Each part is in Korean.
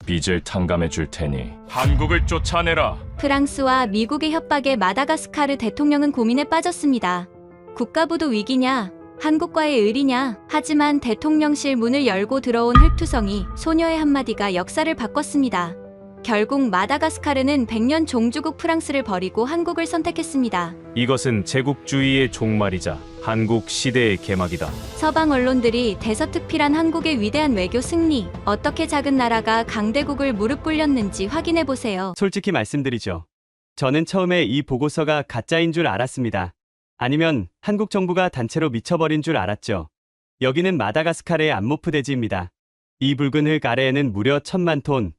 빚을 탕감해 줄 테니 한국을 쫓아내라. 프랑스와 미국의 협박에 마다가스카르 대통령은 고민에 빠졌습니다. 국가부도 위기냐, 한국과의 의리냐. 하지만 대통령실 문을 열고 들어온 흙투성이 소녀의 한마디가 역사를 바꿨습니다. 결국 마다가스카르는 100년 종주국 프랑스를 버리고 한국을 선택했습니다. 이것은 제국주의의 종말이자 한국 시대의 개막이다. 서방 언론들이 대서특필한 한국의 위대한 외교 승리, 어떻게 작은 나라가 강대국을 무릎 꿇렸는지 확인해 보세요. 솔직히 말씀드리죠. 저는 처음에 이 보고서가 가짜인 줄 알았습니다. 아니면 한국 정부가 단체로 미쳐버린 줄 알았죠. 여기는 마다가스카르의 안모프 대지입니다. 이 붉은 흙 아래에는 무려 1000만 톤,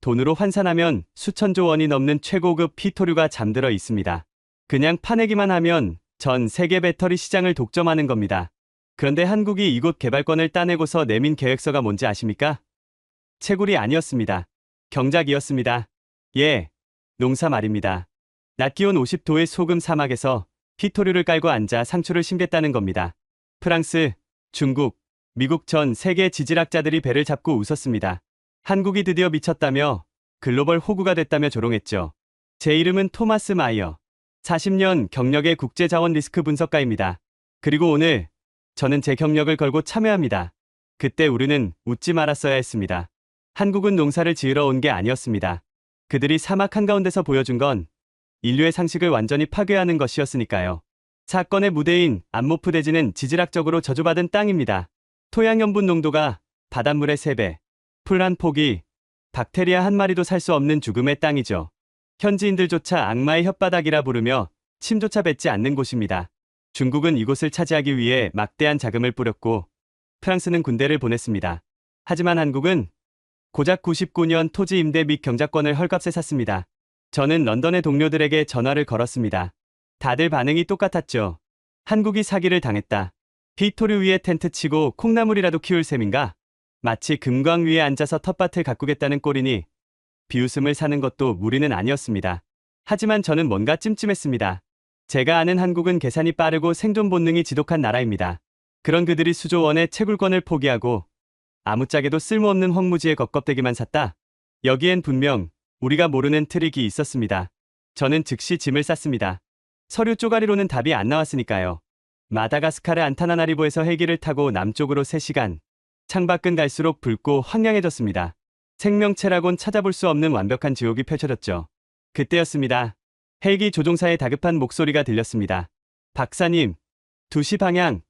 돈으로 환산하면 수천조 원이 넘는 최고급 피토류가 잠들어 있습니다. 그냥 파내기만 하면 전 세계 배터리 시장을 독점하는 겁니다. 그런데 한국이 이곳 개발권을 따내고서 내민 계획서가 뭔지 아십니까? 채굴이 아니었습니다. 경작이었습니다. 예, 농사 말입니다. 낮 기온 50도의 소금 사막에서 피토류를 깔고 앉아 상추를 심겠다는 겁니다. 프랑스, 중국, 미국 전 세계 지질학자들이 배를 잡고 웃었습니다. 한국이 드디어 미쳤다며 글로벌 호구가 됐다며 조롱했죠. 제 이름은 토마스 마이어. 40년 경력의 국제자원 리스크 분석가입니다. 그리고 오늘 저는 제 경력을 걸고 참여합니다. 그때 우리는 웃지 말았어야 했습니다. 한국은 농사를 지으러 온 게 아니었습니다. 그들이 사막 한가운데서 보여준 건 인류의 상식을 완전히 파괴하는 것이었으니까요. 사건의 무대인 안모프 대지는 지질학적으로 저주받은 땅입니다. 토양 염분 농도가 바닷물의 3배, 풀 한 폭이 박테리아 한 마리도 살 수 없는 죽음의 땅이죠. 현지인들조차 악마의 혓바닥이라 부르며 침조차 뱉지 않는 곳입니다. 중국은 이곳을 차지하기 위해 막대한 자금을 뿌렸고 프랑스는 군대를 보냈습니다. 하지만 한국은 고작 99년 토지 임대 및 경작권을 헐값에 샀습니다. 저는 런던의 동료들에게 전화를 걸었습니다. 다들 반응이 똑같았죠. 한국이 사기를 당했다. 피토류 위에 텐트 치고 콩나물이라도 키울 셈인가? 마치 금광 위에 앉아서 텃밭을 가꾸겠다는 꼴이니 비웃음을 사는 것도 무리는 아니었습니다. 하지만 저는 뭔가 찜찜했습니다. 제가 아는 한국은 계산이 빠르고 생존 본능이 지독한 나라입니다. 그런 그들이 수조 원의 채굴권을 포기하고 아무짝에도 쓸모없는 황무지에 겁겁대기만 샀다. 여기엔 분명 우리가 모르는 트릭이 있었습니다. 저는 즉시 짐을 쌌습니다. 서류 쪼가리로는 답이 안 나왔으니까요. 마다가스카르 안타나나리보에서 헬기를 타고 남쪽으로 3시간. 창밖은 갈수록 붉고 황량해졌습니다. 생명체라곤 찾아볼 수 없는 완벽한 지옥이 펼쳐졌죠. 그때였습니다. 헬기 조종사의 다급한 목소리가 들렸습니다. 박사님, 2시 방향.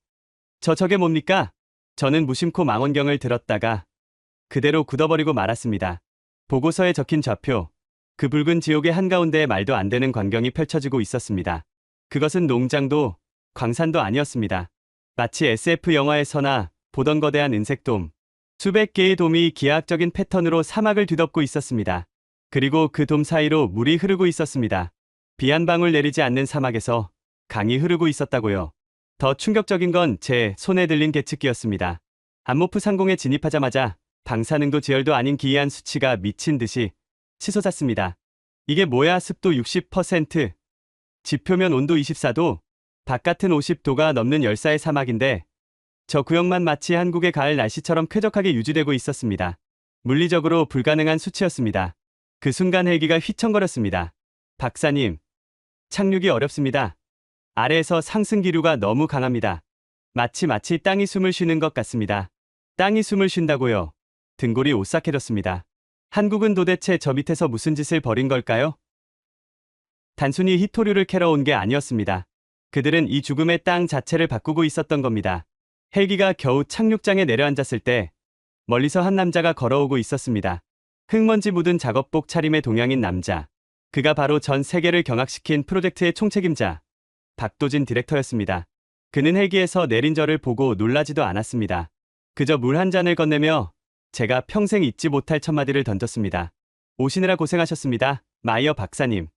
저게 뭡니까? 저는 무심코 망원경을 들었다가 그대로 굳어버리고 말았습니다. 보고서에 적힌 좌표. 그 붉은 지옥의 한가운데에 말도 안 되는 광경이 펼쳐지고 있었습니다. 그것은 농장도 광산도 아니었습니다. 마치 SF 영화에서나 보던 거대한 은색돔. 수백 개의 돔이 기하학적인 패턴으로 사막을 뒤덮고 있었습니다. 그리고 그 돔 사이로 물이 흐르고 있었습니다. 비 한 방울 내리지 않는 사막에서 강이 흐르고 있었다고요. 더 충격적인 건 제 손에 들린 계측기였습니다. 안모프 상공에 진입하자마자 방사능도 지열도 아닌 기이한 수치가 미친 듯이 치솟았습니다. 이게 뭐야? 습도 60%, 지표면 온도 24도, 바깥은 50도가 넘는 열사의 사막인데 저 구역만 마치 한국의 가을 날씨처럼 쾌적하게 유지되고 있었습니다. 물리적으로 불가능한 수치였습니다. 그 순간 헬기가 휘청거렸습니다. 박사님, 착륙이 어렵습니다. 아래에서 상승 기류가 너무 강합니다. 마치 땅이 숨을 쉬는 것 같습니다. 땅이 숨을 쉰다고요? 등골이 오싹해졌습니다. 한국은 도대체 저 밑에서 무슨 짓을 벌인 걸까요? 단순히 히토류를 캐러 온 게 아니었습니다. 그들은 이 죽음의 땅 자체를 바꾸고 있었던 겁니다. 헬기가 겨우 착륙장에 내려앉았을 때 멀리서 한 남자가 걸어오고 있었습니다. 흙먼지 묻은 작업복 차림의 동양인 남자. 그가 바로 전 세계를 경악시킨 프로젝트의 총책임자 박도진 디렉터였습니다. 그는 헬기에서 내린 저를 보고 놀라지도 않았습니다. 그저 물 한 잔을 건네며 제가 평생 잊지 못할 첫마디를 던졌습니다. 오시느라 고생하셨습니다. 마이어 박사님.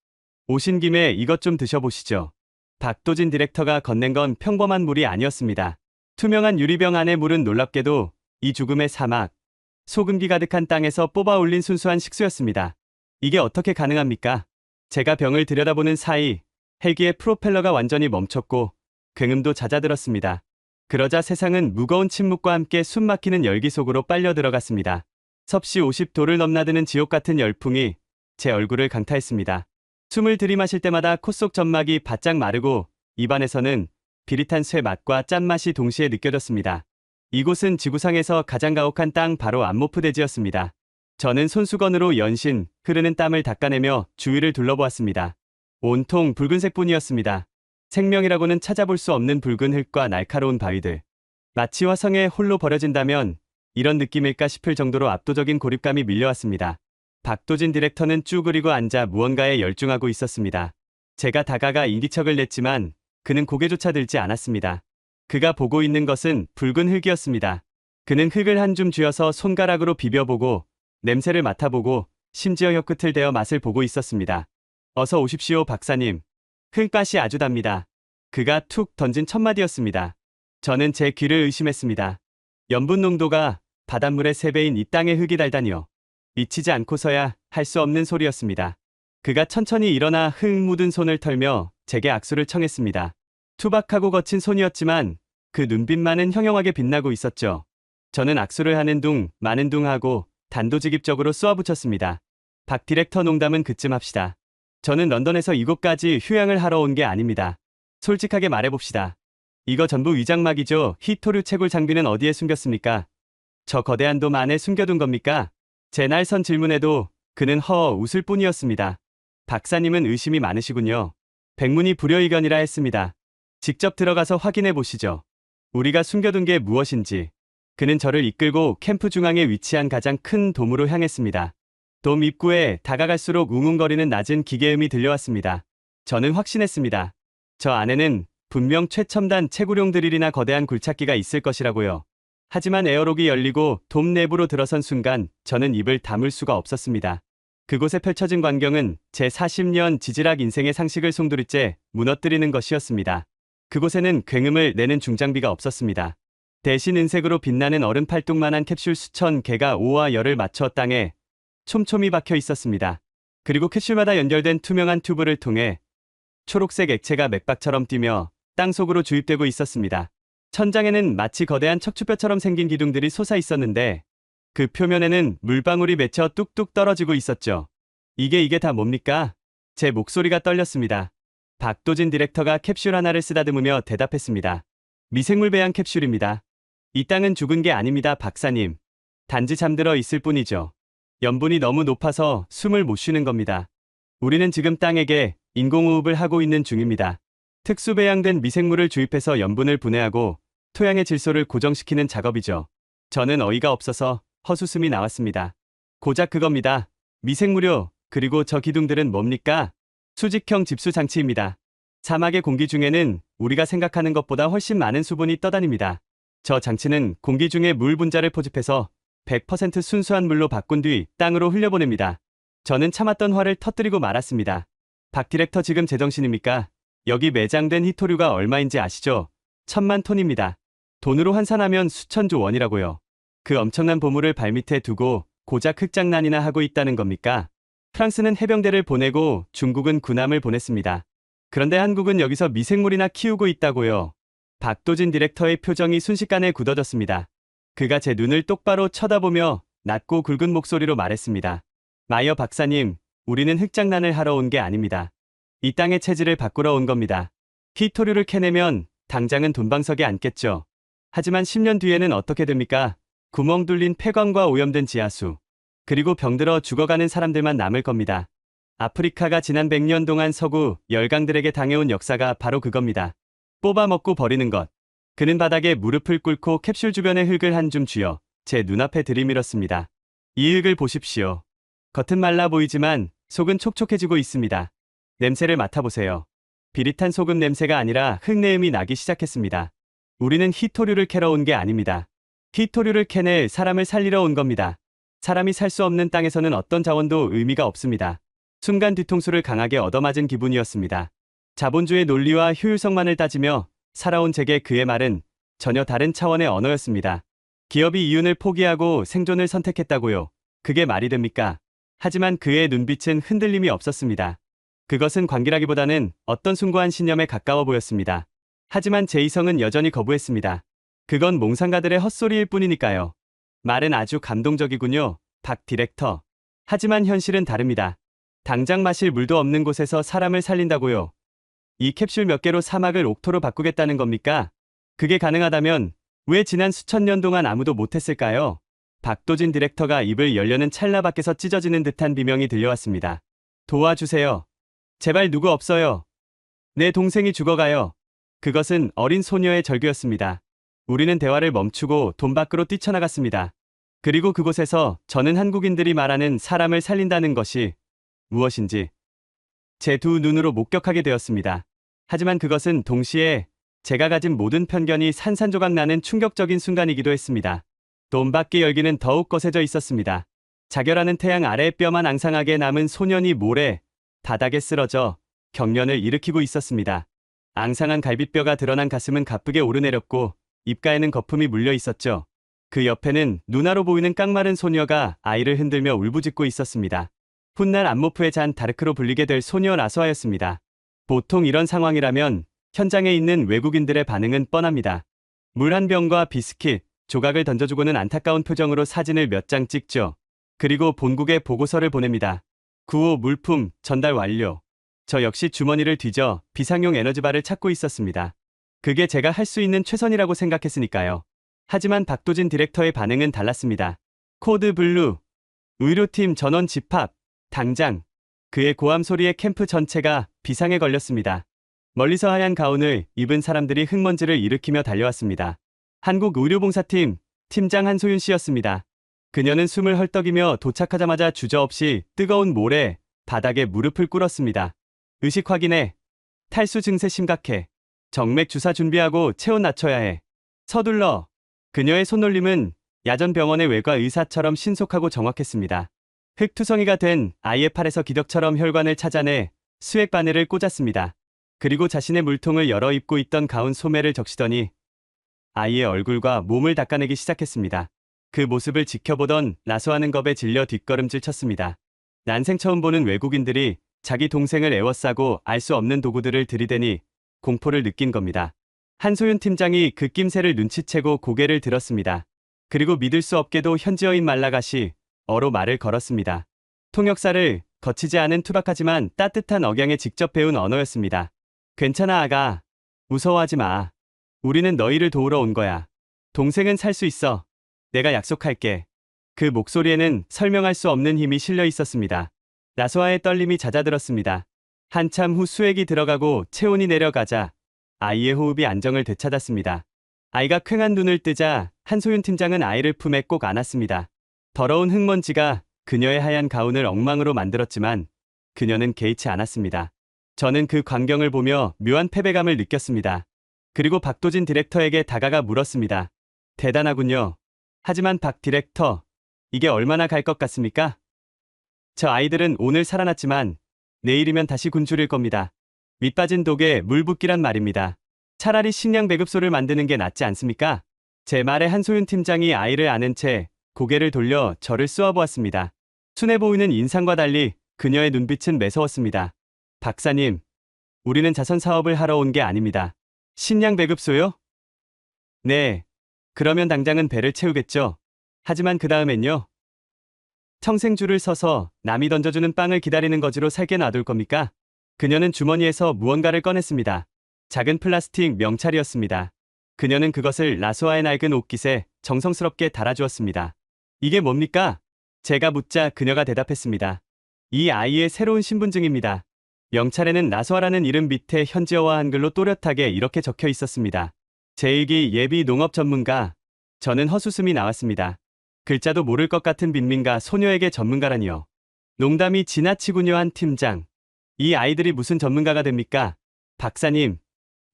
오신 김에 이것 좀 드셔보시죠. 박도진 디렉터가 건넨 건 평범한 물이 아니었습니다. 투명한 유리병 안의 물은 놀랍게도 이 죽음의 사막, 소금기 가득한 땅에서 뽑아 올린 순수한 식수였습니다. 이게 어떻게 가능합니까? 제가 병을 들여다보는 사이 헬기의 프로펠러가 완전히 멈췄고 굉음도 잦아들었습니다. 그러자 세상은 무거운 침묵과 함께 숨막히는 열기 속으로 빨려 들어갔습니다. 섭씨 50도를 넘나드는 지옥 같은 열풍이 제 얼굴을 강타했습니다. 숨을 들이마실 때마다 코 속 점막이 바짝 마르고 입안에서는 비릿한 쇠 맛과 짠맛이 동시에 느껴졌습니다. 이곳은 지구상에서 가장 가혹한 땅 바로 안모프 대지였습니다. 저는 손수건으로 연신 흐르는 땀을 닦아내며 주위를 둘러보았습니다. 온통 붉은색뿐이었습니다. 생명이라고는 찾아볼 수 없는 붉은 흙과 날카로운 바위들. 마치 화성에 홀로 버려진다면 이런 느낌일까 싶을 정도로 압도적인 고립감이 밀려왔습니다. 박도진 디렉터는 쭈그리고 앉아 무언가에 열중하고 있었습니다. 제가 다가가 인기척을 냈지만 그는 고개조차 들지 않았습니다. 그가 보고 있는 것은 붉은 흙이었습니다. 그는 흙을 한 줌 쥐어서 손가락으로 비벼보고 냄새를 맡아보고 심지어 혀끝을 대어 맛을 보고 있었습니다. 어서 오십시오, 박사님. 흙맛이 아주 답니다. 그가 툭 던진 첫 마디였습니다. 저는 제 귀를 의심했습니다. 염분 농도가 바닷물의 3배인 이 땅의 흙이 달다니요. 미치지 않고서야 할 수 없는 소리였습니다. 그가 천천히 일어나 흙 묻은 손을 털며 제게 악수를 청했습니다. 투박하고 거친 손이었지만 그 눈빛만은 형형하게 빛나고 있었죠. 저는 악수를 하는 둥 마는 둥 하고 단도직입적으로 쏘아붙였습니다. 박 디렉터, 농담은 그쯤 합시다. 저는 런던에서 이곳까지 휴양을 하러 온 게 아닙니다. 솔직하게 말해봅시다. 이거 전부 위장막이죠. 히토류 채굴 장비는 어디에 숨겼습니까? 저 거대한 돔 안에 숨겨둔 겁니까? 제 날선 질문에도 그는 웃을 뿐이었습니다. 박사님은 의심이 많으시군요. 백문이 불여의견이라 했습니다. 직접 들어가서 확인해 보시죠. 우리가 숨겨둔 게 무엇인지. 그는 저를 이끌고 캠프 중앙에 위치한 가장 큰 돔으로 향했습니다. 돔 입구에 다가갈수록 웅웅거리는 낮은 기계음이 들려왔습니다. 저는 확신했습니다. 저 안에는 분명 최첨단 채굴용 드릴이나 거대한 굴착기가 있을 것이라고요. 하지만 에어록이 열리고 돔 내부로 들어선 순간 저는 입을 다물 수가 없었습니다. 그곳에 펼쳐진 광경은 제 40년 지질학 인생의 상식을 송두리째 무너뜨리는 것이었습니다. 그곳에는 굉음을 내는 중장비가 없었습니다. 대신 은색으로 빛나는 얼음 팔뚝만한 캡슐 수천 개가 오와 열을 맞춰 땅에 촘촘히 박혀 있었습니다. 그리고 캡슐마다 연결된 투명한 튜브를 통해 초록색 액체가 맥박처럼 뛰며 땅속으로 주입되고 있었습니다. 천장에는 마치 거대한 척추뼈처럼 생긴 기둥들이 솟아 있었는데 그 표면에는 물방울이 맺혀 뚝뚝 떨어지고 있었죠. 이게 다 뭡니까? 제 목소리가 떨렸습니다. 박도진 디렉터가 캡슐 하나를 쓰다듬으며 대답했습니다. 미생물 배양 캡슐입니다. 이 땅은 죽은 게 아닙니다, 박사님. 단지 잠들어 있을 뿐이죠. 염분이 너무 높아서 숨을 못 쉬는 겁니다. 우리는 지금 땅에게 인공호흡을 하고 있는 중입니다. 특수 배양된 미생물을 주입해서 염분을 분해하고 토양의 질소를 고정시키는 작업이죠. 저는 어이가 없어서 헛웃음이 나왔습니다. 고작 그겁니다. 미생물요. 그리고 저 기둥들은 뭡니까? 수직형 집수 장치입니다. 사막의 공기 중에는 우리가 생각하는 것보다 훨씬 많은 수분이 떠다닙니다. 저 장치는 공기 중에 물 분자를 포집해서 100% 순수한 물로 바꾼 뒤 땅으로 흘려보냅니다. 저는 참았던 화를 터뜨리고 말았습니다. 박 디렉터, 지금 제정신입니까? 여기 매장된 히토류가 얼마인지 아시죠? 1000만 톤입니다. 돈으로 환산하면 수천조 원이라고요. 그 엄청난 보물을 발밑에 두고 고작 흙장난이나 하고 있다는 겁니까? 프랑스는 해병대를 보내고 중국은 군함을 보냈습니다. 그런데 한국은 여기서 미생물이나 키우고 있다고요. 박도진 디렉터의 표정이 순식간에 굳어졌습니다. 그가 제 눈을 똑바로 쳐다보며 낮고 굵은 목소리로 말했습니다. 마이어 박사님, 우리는 흙장난을 하러 온 게 아닙니다. 이 땅의 체질을 바꾸러 온 겁니다. 히토류를 캐내면 당장은 돈방석에 앉겠죠. 하지만 10년 뒤에는 어떻게 됩니까? 구멍 뚫린 폐광과 오염된 지하수. 그리고 병들어 죽어가는 사람들만 남을 겁니다. 아프리카가 지난 100년 동안 서구 열강들에게 당해온 역사가 바로 그겁니다. 뽑아먹고 버리는 것. 그는 바닥에 무릎을 꿇고 캡슐 주변의 흙을 한 줌 쥐어 제 눈앞에 들이밀었습니다. 이 흙을 보십시오. 겉은 말라 보이지만 속은 촉촉해지고 있습니다. 냄새를 맡아보세요. 비릿한 소금 냄새가 아니라 흙내음이 나기 시작했습니다. 우리는 히토류를 캐러 온 게 아닙니다. 히토류를 캐내 사람을 살리러 온 겁니다. 사람이 살 수 없는 땅에서는 어떤 자원도 의미가 없습니다. 순간 뒤통수를 강하게 얻어맞은 기분이었습니다. 자본주의 논리와 효율성만을 따지며 살아온 제게 그의 말은 전혀 다른 차원의 언어였습니다. 기업이 이윤을 포기하고 생존을 선택했다고요. 그게 말이 됩니까? 하지만 그의 눈빛은 흔들림이 없었습니다. 그것은 광기라기보다는 어떤 숭고한 신념에 가까워 보였습니다. 하지만 제 이성은 여전히 거부했습니다. 그건 몽상가들의 헛소리일 뿐이니까요. 말은 아주 감동적이군요, 박 디렉터. 하지만 현실은 다릅니다. 당장 마실 물도 없는 곳에서 사람을 살린다고요. 이 캡슐 몇 개로 사막을 옥토로 바꾸겠다는 겁니까? 그게 가능하다면 왜 지난 수천 년 동안 아무도 못했을까요? 박도진 디렉터가 입을 열려는 찰나 밖에서 찢어지는 듯한 비명이 들려왔습니다. 도와주세요. 제발 누구 없어요. 내 동생이 죽어가요. 그것은 어린 소녀의 절규였습니다. 우리는 대화를 멈추고 돈 밖으로 뛰쳐나갔습니다. 그리고 그곳에서 저는 한국인들이 말하는 사람을 살린다는 것이 무엇인지 제 두 눈으로 목격하게 되었습니다. 하지만 그것은 동시에 제가 가진 모든 편견이 산산조각 나는 충격적인 순간이기도 했습니다. 돈 밖의 열기는 더욱 거세져 있었습니다. 자결하는 태양 아래 뼈만 앙상하게 남은 소년이 모래 바닥에 쓰러져 경련을 일으키고 있었습니다. 앙상한 갈비뼈가 드러난 가슴은 가쁘게 오르내렸고 입가에는 거품이 물려 있었죠. 그 옆에는 누나로 보이는 깡마른 소녀가 아이를 흔들며 울부짖고 있었습니다. 훗날 안모프에 잔 다르크로 불리게 될 소녀 라소아였습니다. 보통 이런 상황이라면 현장에 있는 외국인들의 반응은 뻔합니다. 물 한 병과 비스킷, 조각을 던져주고는 안타까운 표정으로 사진을 몇 장 찍죠. 그리고 본국에 보고서를 보냅니다. 구호 물품 전달 완료. 저 역시 주머니를 뒤져 비상용 에너지바를 찾고 있었습니다. 그게 제가 할 수 있는 최선이라고 생각했으니까요. 하지만 박도진 디렉터의 반응은 달랐습니다. 코드 블루. 의료팀 전원 집합. 당장. 그의 고함 소리에 캠프 전체가 비상에 걸렸습니다. 멀리서 하얀 가운을 입은 사람들이 흙먼지를 일으키며 달려왔습니다. 한국의료봉사팀 팀장 한소윤 씨였습니다. 그녀는 숨을 헐떡이며 도착하자마자 주저없이 뜨거운 모래 바닥에 무릎을 꿇었습니다. 의식 확인해. 탈수 증세 심각해. 정맥 주사 준비하고 체온 낮춰야 해. 서둘러. 그녀의 손놀림은 야전 병원의 외과 의사처럼 신속하고 정확했습니다. 흙투성이가 된 아이의 팔에서 기적처럼 혈관을 찾아내 수액 바늘을 꽂았습니다. 그리고 자신의 물통을 열어 입고 있던 가운 소매를 적시더니 아이의 얼굴과 몸을 닦아내기 시작했습니다. 그 모습을 지켜보던 라소아는 겁에 질려 뒷걸음질 쳤습니다. 난생 처음 보는 외국인들이 자기 동생을 에워싸고 알 수 없는 도구들을 들이대니 공포를 느낀 겁니다. 한소윤 팀장이 그 낌새를 눈치채고 고개를 들었습니다. 그리고 믿을 수 없게도 현지어인 말라가시 어로 말을 걸었습니다. 통역사를 거치지 않은 투박하지만 따뜻한 억양에 직접 배운 언어였습니다. 괜찮아 아가. 무서워하지 마. 우리는 너희를 도우러 온 거야. 동생은 살 수 있어. 내가 약속할게. 그 목소리에는 설명할 수 없는 힘이 실려 있었습니다. 라소아의 떨림이 잦아들었습니다. 한참 후 수액이 들어가고 체온이 내려가자 아이의 호흡이 안정을 되찾았습니다. 아이가 퀭한 눈을 뜨자 한소윤 팀장은 아이를 품에 꼭 안았습니다. 더러운 흙먼지가 그녀의 하얀 가운을 엉망으로 만들었지만 그녀는 개의치 않았습니다. 저는 그 광경을 보며 묘한 패배감을 느꼈습니다. 그리고 박도진 디렉터에게 다가가 물었습니다. 대단하군요. 하지만 박 디렉터, 이게 얼마나 갈 것 같습니까? 저 아이들은 오늘 살아났지만 내일이면 다시 굶주릴 겁니다. 밑빠진 독에 물 붓기란 말입니다. 차라리 식량 배급소를 만드는 게 낫지 않습니까? 제 말에 한소윤 팀장이 아이를 안은 채 고개를 돌려 저를 쏘아보았습니다. 순해 보이는 인상과 달리 그녀의 눈빛은 매서웠습니다. 박사님, 우리는 자선 사업을 하러 온 게 아닙니다. 식량 배급소요? 네. 그러면 당장은 배를 채우겠죠. 하지만 그 다음엔요? 청생줄을 서서 남이 던져주는 빵을 기다리는 거지로 살게 놔둘 겁니까? 그녀는 주머니에서 무언가를 꺼냈습니다. 작은 플라스틱 명찰이었습니다. 그녀는 그것을 라소아의 낡은 옷깃에 정성스럽게 달아주었습니다. 이게 뭡니까? 제가 묻자 그녀가 대답했습니다. 이 아이의 새로운 신분증입니다. 명찰에는 라소아라는 이름 밑에 현지어와 한글로 또렷하게 이렇게 적혀 있었습니다. 제1기 예비 농업 전문가. 저는 헛웃음이 나왔습니다. 글자도 모를 것 같은 빈민가 소녀에게 전문가라니요. 농담이 지나치군요. 한 팀장. 이 아이들이 무슨 전문가가 됩니까? 박사님,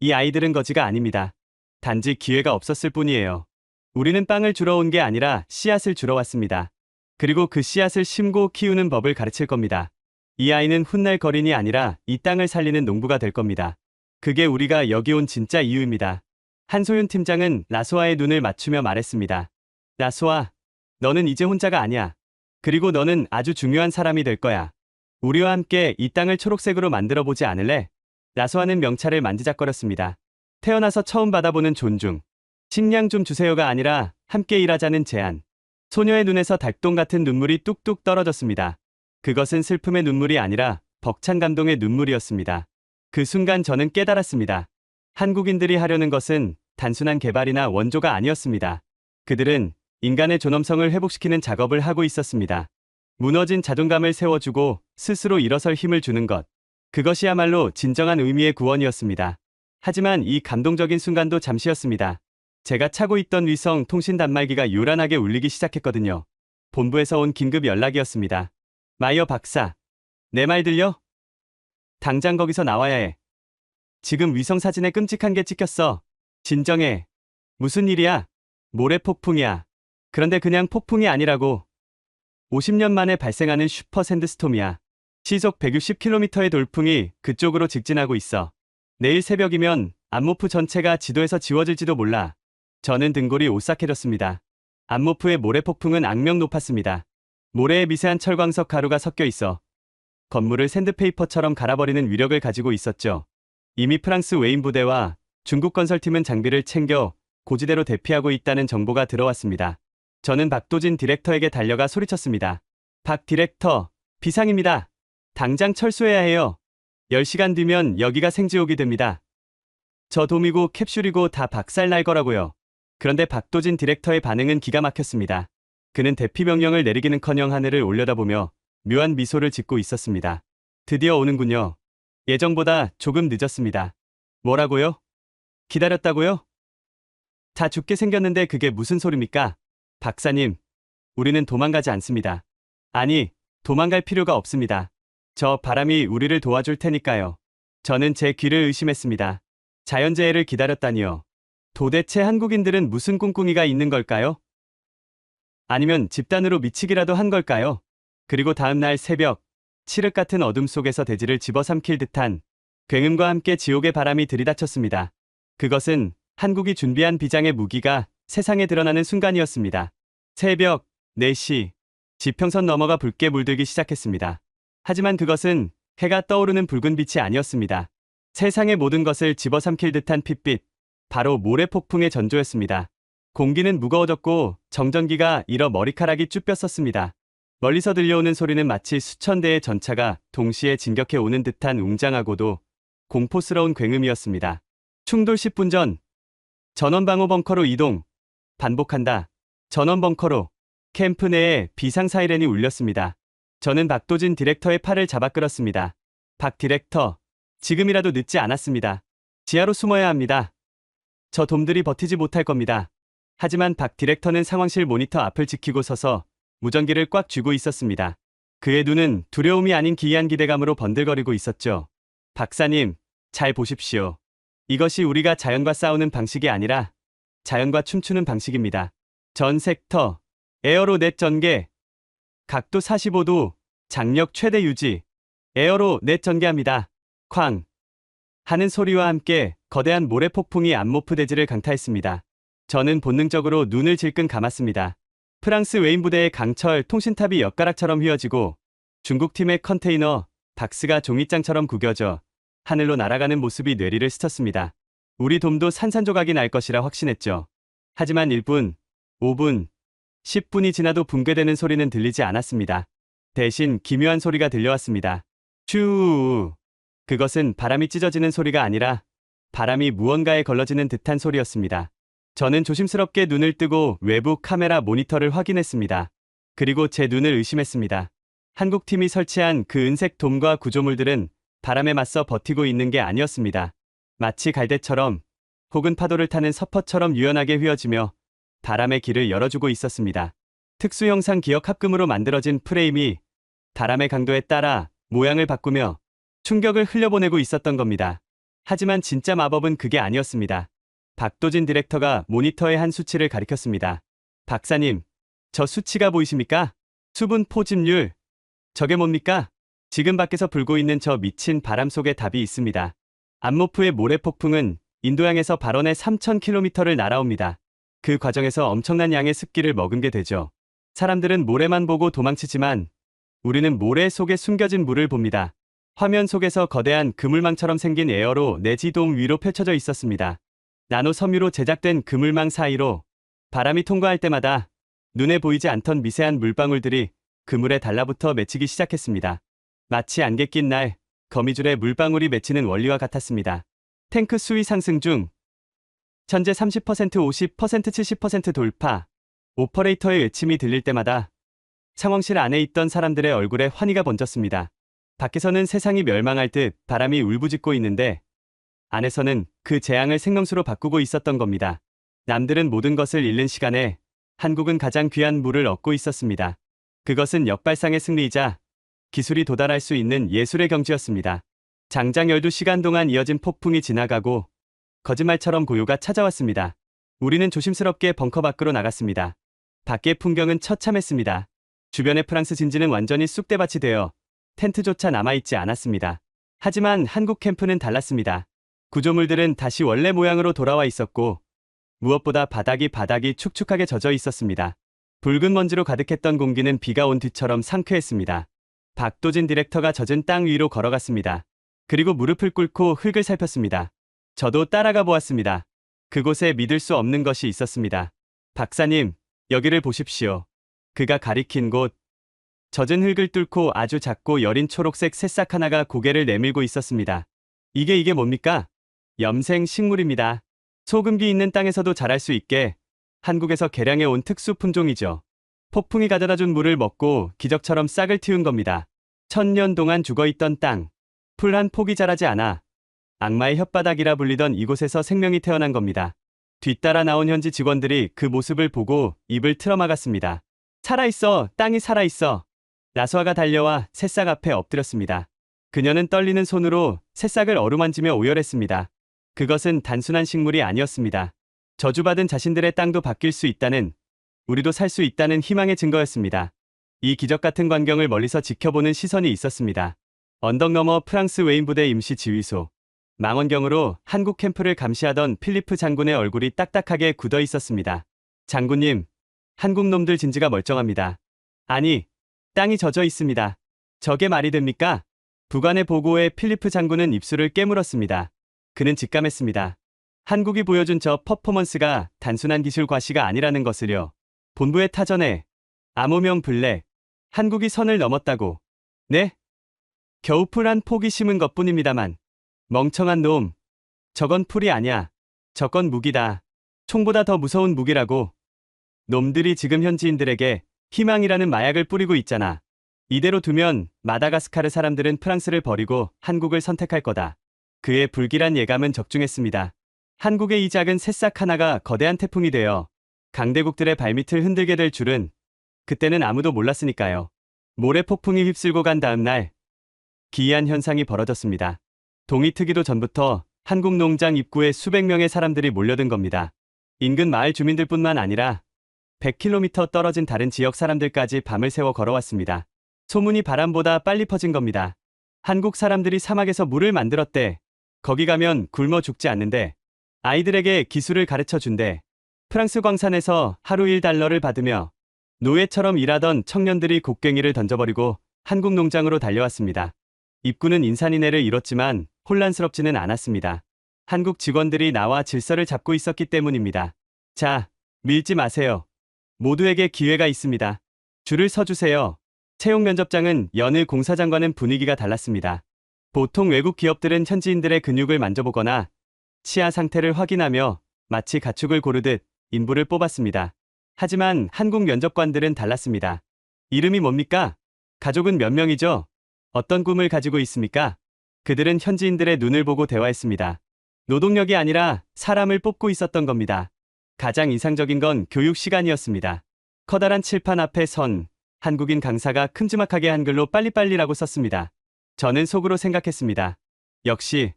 이 아이들은 거지가 아닙니다. 단지 기회가 없었을 뿐이에요. 우리는 빵을 주러 온 게 아니라 씨앗을 주러 왔습니다. 그리고 그 씨앗을 심고 키우는 법을 가르칠 겁니다. 이 아이는 훗날 거린이 아니라 이 땅을 살리는 농부가 될 겁니다. 그게 우리가 여기 온 진짜 이유입니다. 한소윤 팀장은 라소아의 눈을 맞추며 말했습니다. 라소아, 너는 이제 혼자가 아니야. 그리고 너는 아주 중요한 사람이 될 거야. 우리와 함께 이 땅을 초록색으로 만들어 보지 않을래? 라소아는 명찰을 만지작거렸습니다. 태어나서 처음 받아보는 존중. 식량 좀 주세요가 아니라 함께 일하자는 제안. 소녀의 눈에서 닭똥 같은 눈물이 뚝뚝 떨어졌습니다. 그것은 슬픔의 눈물이 아니라 벅찬 감동의 눈물이었습니다. 그 순간 저는 깨달았습니다. 한국인들이 하려는 것은 단순한 개발이나 원조가 아니었습니다. 그들은 인간의 존엄성을 회복시키는 작업을 하고 있었습니다. 무너진 자존감을 세워주고 스스로 일어설 힘을 주는 것. 그것이야말로 진정한 의미의 구원이었습니다. 하지만 이 감동적인 순간도 잠시였습니다. 제가 차고 있던 위성 통신 단말기가 요란하게 울리기 시작했거든요. 본부에서 온 긴급 연락이었습니다. 마이어 박사, 내 말 들려? 당장 거기서 나와야 해. 지금 위성 사진에 끔찍한 게 찍혔어. 진정해. 무슨 일이야? 모래 폭풍이야. 그런데 그냥 폭풍이 아니라고. 50년 만에 발생하는 슈퍼 샌드스톰이야. 시속 160km의 돌풍이 그쪽으로 직진하고 있어. 내일 새벽이면 안모프 전체가 지도에서 지워질지도 몰라. 저는 등골이 오싹해졌습니다. 안모프의 모래 폭풍은 악명 높았습니다. 모래에 미세한 철광석 가루가 섞여 있어 건물을 샌드페이퍼처럼 갈아버리는 위력을 가지고 있었죠. 이미 프랑스 웨인 부대와 중국 건설팀은 장비를 챙겨 고지대로 대피하고 있다는 정보가 들어왔습니다. 저는 박도진 디렉터에게 달려가 소리쳤습니다. 박 디렉터, 비상입니다. 당장 철수해야 해요. 10시간 뒤면 여기가 생지옥이 됩니다. 저 돔이고 캡슐이고 다 박살날 거라고요. 그런데 박도진 디렉터의 반응은 기가 막혔습니다. 그는 대피 명령을 내리기는커녕 하늘을 올려다보며 묘한 미소를 짓고 있었습니다. 드디어 오는군요. 예정보다 조금 늦었습니다. 뭐라고요? 기다렸다고요? 다 죽게 생겼는데 그게 무슨 소리입니까? 박사님, 우리는 도망가지 않습니다. 아니, 도망갈 필요가 없습니다. 저 바람이 우리를 도와줄 테니까요. 저는 제 귀를 의심했습니다. 자연재해를 기다렸다니요. 도대체 한국인들은 무슨 꿍꿍이가 있는 걸까요? 아니면 집단으로 미치기라도 한 걸까요? 그리고 다음날 새벽, 칠흑 같은 어둠 속에서 대지를 집어삼킬 듯한 굉음과 함께 지옥의 바람이 들이닥쳤습니다. 그것은 한국이 준비한 비장의 무기가 세상에 드러나는 순간이었습니다. 새벽 4시, 지평선 너머가 붉게 물들기 시작했습니다. 하지만 그것은 해가 떠오르는 붉은 빛이 아니었습니다. 세상의 모든 것을 집어삼킬 듯한 핏빛, 바로 모래폭풍의 전조였습니다. 공기는 무거워졌고 정전기가 일어 머리카락이 쭈뼛었습니다. 멀리서 들려오는 소리는 마치 수천 대의 전차가 동시에 진격해 오는 듯한 웅장하고도 공포스러운 굉음이었습니다. 충돌 10분 전, 전원방호 벙커로 이동. 반복한다. 전원 벙커로. 캠프 내에 비상 사이렌이 울렸습니다. 저는 박도진 디렉터의 팔을 잡아 끌었습니다. 박 디렉터, 지금이라도 늦지 않았습니다. 지하로 숨어야 합니다. 저 돔들이 버티지 못할 겁니다. 하지만 박 디렉터는 상황실 모니터 앞을 지키고 서서 무전기를 꽉 쥐고 있었습니다. 그의 눈은 두려움이 아닌 기이한 기대감으로 번들거리고 있었죠. 박사님, 잘 보십시오. 이것이 우리가 자연과 싸우는 방식이 아니라 자연과 춤추는 방식입니다. 전 섹터, 에어로 넷 전개, 각도 45도, 장력 최대 유지, 에어로 넷 전개합니다. 쾅! 하는 소리와 함께 거대한 모래폭풍이 안모프 대지를 강타했습니다. 저는 본능적으로 눈을 질끈 감았습니다. 프랑스 웨인 부대의 강철 통신탑이 엿가락처럼 휘어지고 중국팀의 컨테이너 박스가 종이장처럼 구겨져 하늘로 날아가는 모습이 뇌리를 스쳤습니다. 우리 돔도 산산조각이 날 것이라 확신했죠. 하지만 1분, 5분, 10분이 지나도 붕괴되는 소리는 들리지 않았습니다. 대신 기묘한 소리가 들려왔습니다. 슈. 그것은 바람이 찢어지는 소리가 아니라 바람이 무언가에 걸러지는 듯한 소리였습니다. 저는 조심스럽게 눈을 뜨고 외부 카메라 모니터를 확인했습니다. 그리고 제 눈을 의심했습니다. 한국팀이 설치한 그 은색 돔과 구조물들은 바람에 맞서 버티고 있는 게 아니었습니다. 마치 갈대처럼 혹은 파도를 타는 서퍼처럼 유연하게 휘어지며 바람의 길을 열어주고 있었습니다. 특수형상 기억 합금으로 만들어진 프레임이 바람의 강도에 따라 모양을 바꾸며 충격을 흘려보내고 있었던 겁니다. 하지만 진짜 마법은 그게 아니었습니다. 박도진 디렉터가 모니터의 한 수치를 가리켰습니다. 박사님, 저 수치가 보이십니까? 수분 포집률. 저게 뭡니까? 지금 밖에서 불고 있는 저 미친 바람 속에 답이 있습니다. 안모프의 모래폭풍은 인도양에서 발원해 3000km를 날아옵니다. 그 과정에서 엄청난 양의 습기를 머금게 되죠. 사람들은 모래만 보고 도망치지만 우리는 모래 속에 숨겨진 물을 봅니다. 화면 속에서 거대한 그물망처럼 생긴 에어로 내지돔 위로 펼쳐져 있었습니다. 나노 섬유로 제작된 그물망 사이로 바람이 통과할 때마다 눈에 보이지 않던 미세한 물방울들이 그물에 달라붙어 맺히기 시작했습니다. 마치 안개 낀 날 거미줄에 물방울이 맺히는 원리와 같았습니다. 탱크 수위 상승 중 현재 30%, 50%, 70% 돌파. 오퍼레이터의 외침이 들릴 때마다 상황실 안에 있던 사람들의 얼굴에 환희가 번졌습니다. 밖에서는 세상이 멸망할 듯 바람이 울부짖고 있는데 안에서는 그 재앙을 생명수로 바꾸고 있었던 겁니다. 남들은 모든 것을 잃는 시간에 한국은 가장 귀한 물을 얻고 있었습니다. 그것은 역발상의 승리이자 기술이 도달할 수 있는 예술의 경지였습니다. 장장 12시간 동안 이어진 폭풍이 지나가고 거짓말처럼 고요가 찾아왔습니다. 우리는 조심스럽게 벙커 밖으로 나갔습니다. 밖의 풍경은 처참했습니다. 주변의 프랑스 진지는 완전히 쑥대밭이 되어 텐트조차 남아있지 않았습니다. 하지만 한국 캠프는 달랐습니다. 구조물들은 다시 원래 모양으로 돌아와 있었고 무엇보다 바닥이 축축하게 젖어 있었습니다. 붉은 먼지로 가득했던 공기는 비가 온 뒤처럼 상쾌했습니다. 박도진 디렉터가 젖은 땅 위로 걸어갔습니다. 그리고 무릎을 꿇고 흙을 살폈습니다. 저도 따라가 보았습니다. 그곳에 믿을 수 없는 것이 있었습니다. 박사님, 여기를 보십시오. 그가 가리킨 곳. 젖은 흙을 뚫고 아주 작고 여린 초록색 새싹 하나가 고개를 내밀고 있었습니다. 이게 뭡니까? 염생 식물입니다. 소금기 있는 땅에서도 자랄 수 있게 한국에서 개량해 온 특수 품종이죠. 폭풍이 가져다준 물을 먹고 기적처럼 싹을 틔운 겁니다. 1000년 동안 죽어있던 땅. 풀 한 폭이 자라지 않아 악마의 혓바닥이라 불리던 이곳에서 생명이 태어난 겁니다. 뒤따라 나온 현지 직원들이 그 모습을 보고 입을 틀어막았습니다. 살아있어! 땅이 살아있어! 라수아가 달려와 새싹 앞에 엎드렸습니다. 그녀는 떨리는 손으로 새싹을 어루만지며 오열했습니다. 그것은 단순한 식물이 아니었습니다. 저주받은 자신들의 땅도 바뀔 수 있다는, 우리도 살 수 있다는 희망의 증거였습니다. 이 기적 같은 광경을 멀리서 지켜보는 시선이 있었습니다. 언덕 너머 프랑스 웨인부대 임시 지휘소. 망원경으로 한국 캠프를 감시하던 필리프 장군의 얼굴이 딱딱하게 굳어 있었습니다. 장군님, 한국 놈들 진지가 멀쩡합니다. 아니, 땅이 젖어 있습니다. 저게 말이 됩니까? 부관의 보고에 필리프 장군은 입술을 깨물었습니다. 그는 직감했습니다. 한국이 보여준 저 퍼포먼스가 단순한 기술 과시가 아니라는 것을요. 본부의 타전에 암호명 블랙, 한국이 선을 넘었다고. 네? 겨우 풀 한 포기 심은 것뿐입니다만. 멍청한 놈. 저건 풀이 아니야. 저건 무기다. 총보다 더 무서운 무기라고. 놈들이 지금 현지인들에게 희망이라는 마약을 뿌리고 있잖아. 이대로 두면 마다가스카르 사람들은 프랑스를 버리고 한국을 선택할 거다. 그의 불길한 예감은 적중했습니다. 한국의 이 작은 새싹 하나가 거대한 태풍이 되어 강대국들의 발밑을 흔들게 될 줄은 그때는 아무도 몰랐으니까요. 모래폭풍이 휩쓸고 간 다음 날 기이한 현상이 벌어졌습니다. 동이 트기도 전부터 한국 농장 입구에 수백 명의 사람들이 몰려든 겁니다. 인근 마을 주민들뿐만 아니라 100km 떨어진 다른 지역 사람들까지 밤을 새워 걸어왔습니다. 소문이 바람보다 빨리 퍼진 겁니다. 한국 사람들이 사막에서 물을 만들었대. 거기 가면 굶어 죽지 않는데. 아이들에게 기술을 가르쳐 준대. 프랑스 광산에서 하루 1달러를 받으며 노예처럼 일하던 청년들이 곡괭이를 던져버리고 한국 농장으로 달려왔습니다. 입구는 인산인해를 이뤘지만 혼란스럽지는 않았습니다. 한국 직원들이 나와 질서를 잡고 있었기 때문입니다. 자, 밀지 마세요. 모두에게 기회가 있습니다. 줄을 서주세요. 채용 면접장은 여느 공사장과는 분위기가 달랐습니다. 보통 외국 기업들은 현지인들의 근육을 만져보거나 치아 상태를 확인하며 마치 가축을 고르듯 인부를 뽑았습니다. 하지만 한국 면접관들은 달랐습니다. 이름이 뭡니까? 가족은 몇 명이죠? 어떤 꿈을 가지고 있습니까? 그들은 현지인들의 눈을 보고 대화했습니다. 노동력이 아니라 사람을 뽑고 있었던 겁니다. 가장 인상적인 건 교육 시간이었습니다. 커다란 칠판 앞에 선 한국인 강사가 큼지막하게 한글로 빨리빨리라고 썼습니다. 저는 속으로 생각했습니다. 역시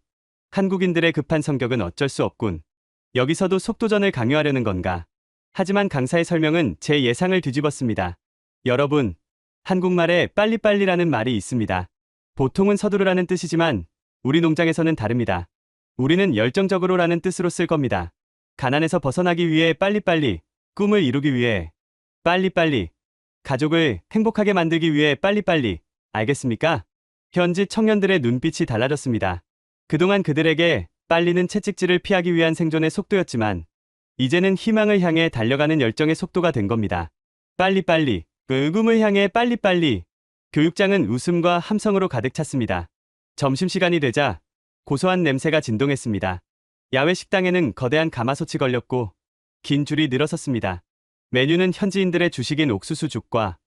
한국인들의 급한 성격은 어쩔 수 없군. 여기서도 속도전을 강요하려는 건가? 하지만 강사의 설명은 제 예상을 뒤집었습니다. 여러분, 한국말에 빨리빨리라는 말이 있습니다. 보통은 서두르라는 뜻이지만 우리 농장에서는 다릅니다. 우리는 열정적으로라는 뜻으로 쓸 겁니다. 가난에서 벗어나기 위해 빨리빨리, 꿈을 이루기 위해 빨리빨리, 가족을 행복하게 만들기 위해 빨리빨리, 알겠습니까? 현지 청년들의 눈빛이 달라졌습니다. 그동안 그들에게 빨리는 채찍질을 피하기 위한 생존의 속도였지만 이제는 희망을 향해 달려가는 열정의 속도가 된 겁니다. 빨리빨리. 의금을 향해 빨리빨리. 교육장은 웃음과 함성으로 가득 찼습니다. 점심시간이 되자 고소한 냄새가 진동했습니다. 야외 식당에는 거대한 가마솥이 걸렸고 긴 줄이 늘어섰습니다. 메뉴는 현지인들의 주식인 옥수수죽과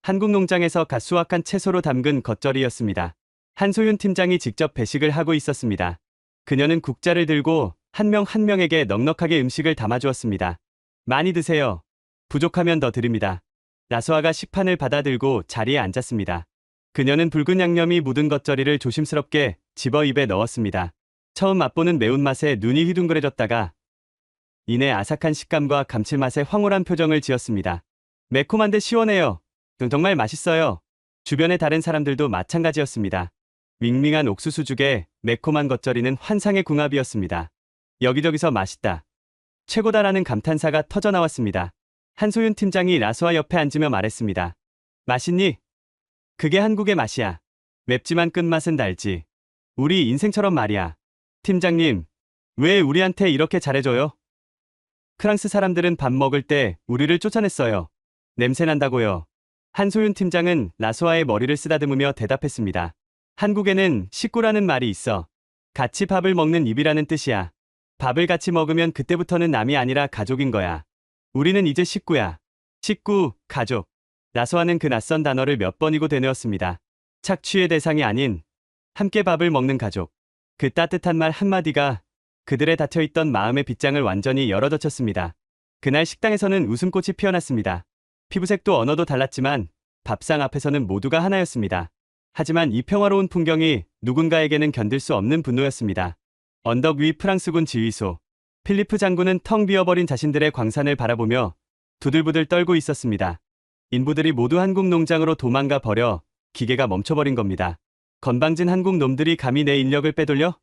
한국 농장에서 갓 수확한 채소로 담근 겉절이였습니다. 한소윤 팀장이 직접 배식을 하고 있었습니다. 그녀는 국자를 들고 한 명 한 명에게 넉넉하게 음식을 담아주었습니다. 많이 드세요. 부족하면 더 드립니다. 나소아가 식판을 받아들고 자리에 앉았습니다. 그녀는 붉은 양념이 묻은 겉절이를 조심스럽게 집어 입에 넣었습니다. 처음 맛보는 매운맛에 눈이 휘둥그레졌다가 이내 아삭한 식감과 감칠맛에 황홀한 표정을 지었습니다. 매콤한데 시원해요. 정말 맛있어요. 주변의 다른 사람들도 마찬가지였습니다. 밍밍한 옥수수죽에 매콤한 겉절이는 환상의 궁합이었습니다. 여기저기서 맛있다. 최고다라는 감탄사가 터져나왔습니다. 한소윤 팀장이 라소아 옆에 앉으며 말했습니다. 맛있니? 그게 한국의 맛이야. 맵지만 끝맛은 달지. 우리 인생처럼 말이야. 팀장님, 왜 우리한테 이렇게 잘해줘요? 프랑스 사람들은 밥 먹을 때 우리를 쫓아냈어요. 냄새난다고요. 한소윤 팀장은 라소아의 머리를 쓰다듬으며 대답했습니다. 한국에는 식구라는 말이 있어. 같이 밥을 먹는 입이라는 뜻이야. 밥을 같이 먹으면 그때부터는 남이 아니라 가족인 거야. 우리는 이제 식구야. 식구, 가족. 라소아는 그 낯선 단어를 몇 번이고 되뇌었습니다. 착취의 대상이 아닌 함께 밥을 먹는 가족. 그 따뜻한 말 한마디가 그들의 닫혀있던 마음의 빗장을 완전히 열어젖혔습니다. 그날 식당에서는 웃음꽃이 피어났습니다. 피부색도 언어도 달랐지만 밥상 앞에서는 모두가 하나였습니다. 하지만 이 평화로운 풍경이 누군가에게는 견딜 수 없는 분노였습니다. 언덕 위 프랑스군 지휘소. 필리프 장군은 텅 비어버린 자신들의 광산을 바라보며 부들부들 떨고 있었습니다. 인부들이 모두 한국 농장으로 도망가 버려 기계가 멈춰버린 겁니다. 건방진 한국 놈들이 감히 내 인력을 빼돌려?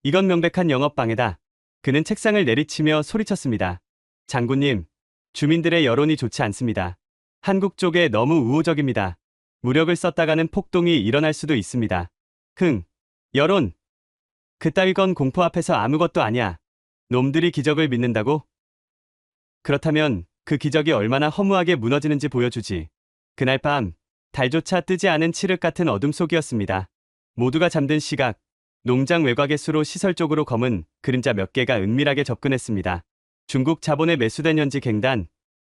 이건 명백한 영업방해다. 그는 책상을 내리치며 소리쳤습니다. 장군님, 주민들의 여론이 좋지 않습니다. 한국 쪽에 너무 우호적입니다. 무력을 썼다가는 폭동이 일어날 수도 있습니다. 여론. 그따위 건 공포 앞에서 아무것도 아니야. 놈들이 기적을 믿는다고? 그렇다면 그 기적이 얼마나 허무하게 무너지는지 보여주지. 그날 밤, 달조차 뜨지 않은 칠흑 같은 어둠 속이었습니다. 모두가 잠든 시각, 농장 외곽의 수로 시설 쪽으로 검은 그림자 몇 개가 은밀하게 접근했습니다. 중국 자본에 매수된 현지 갱단,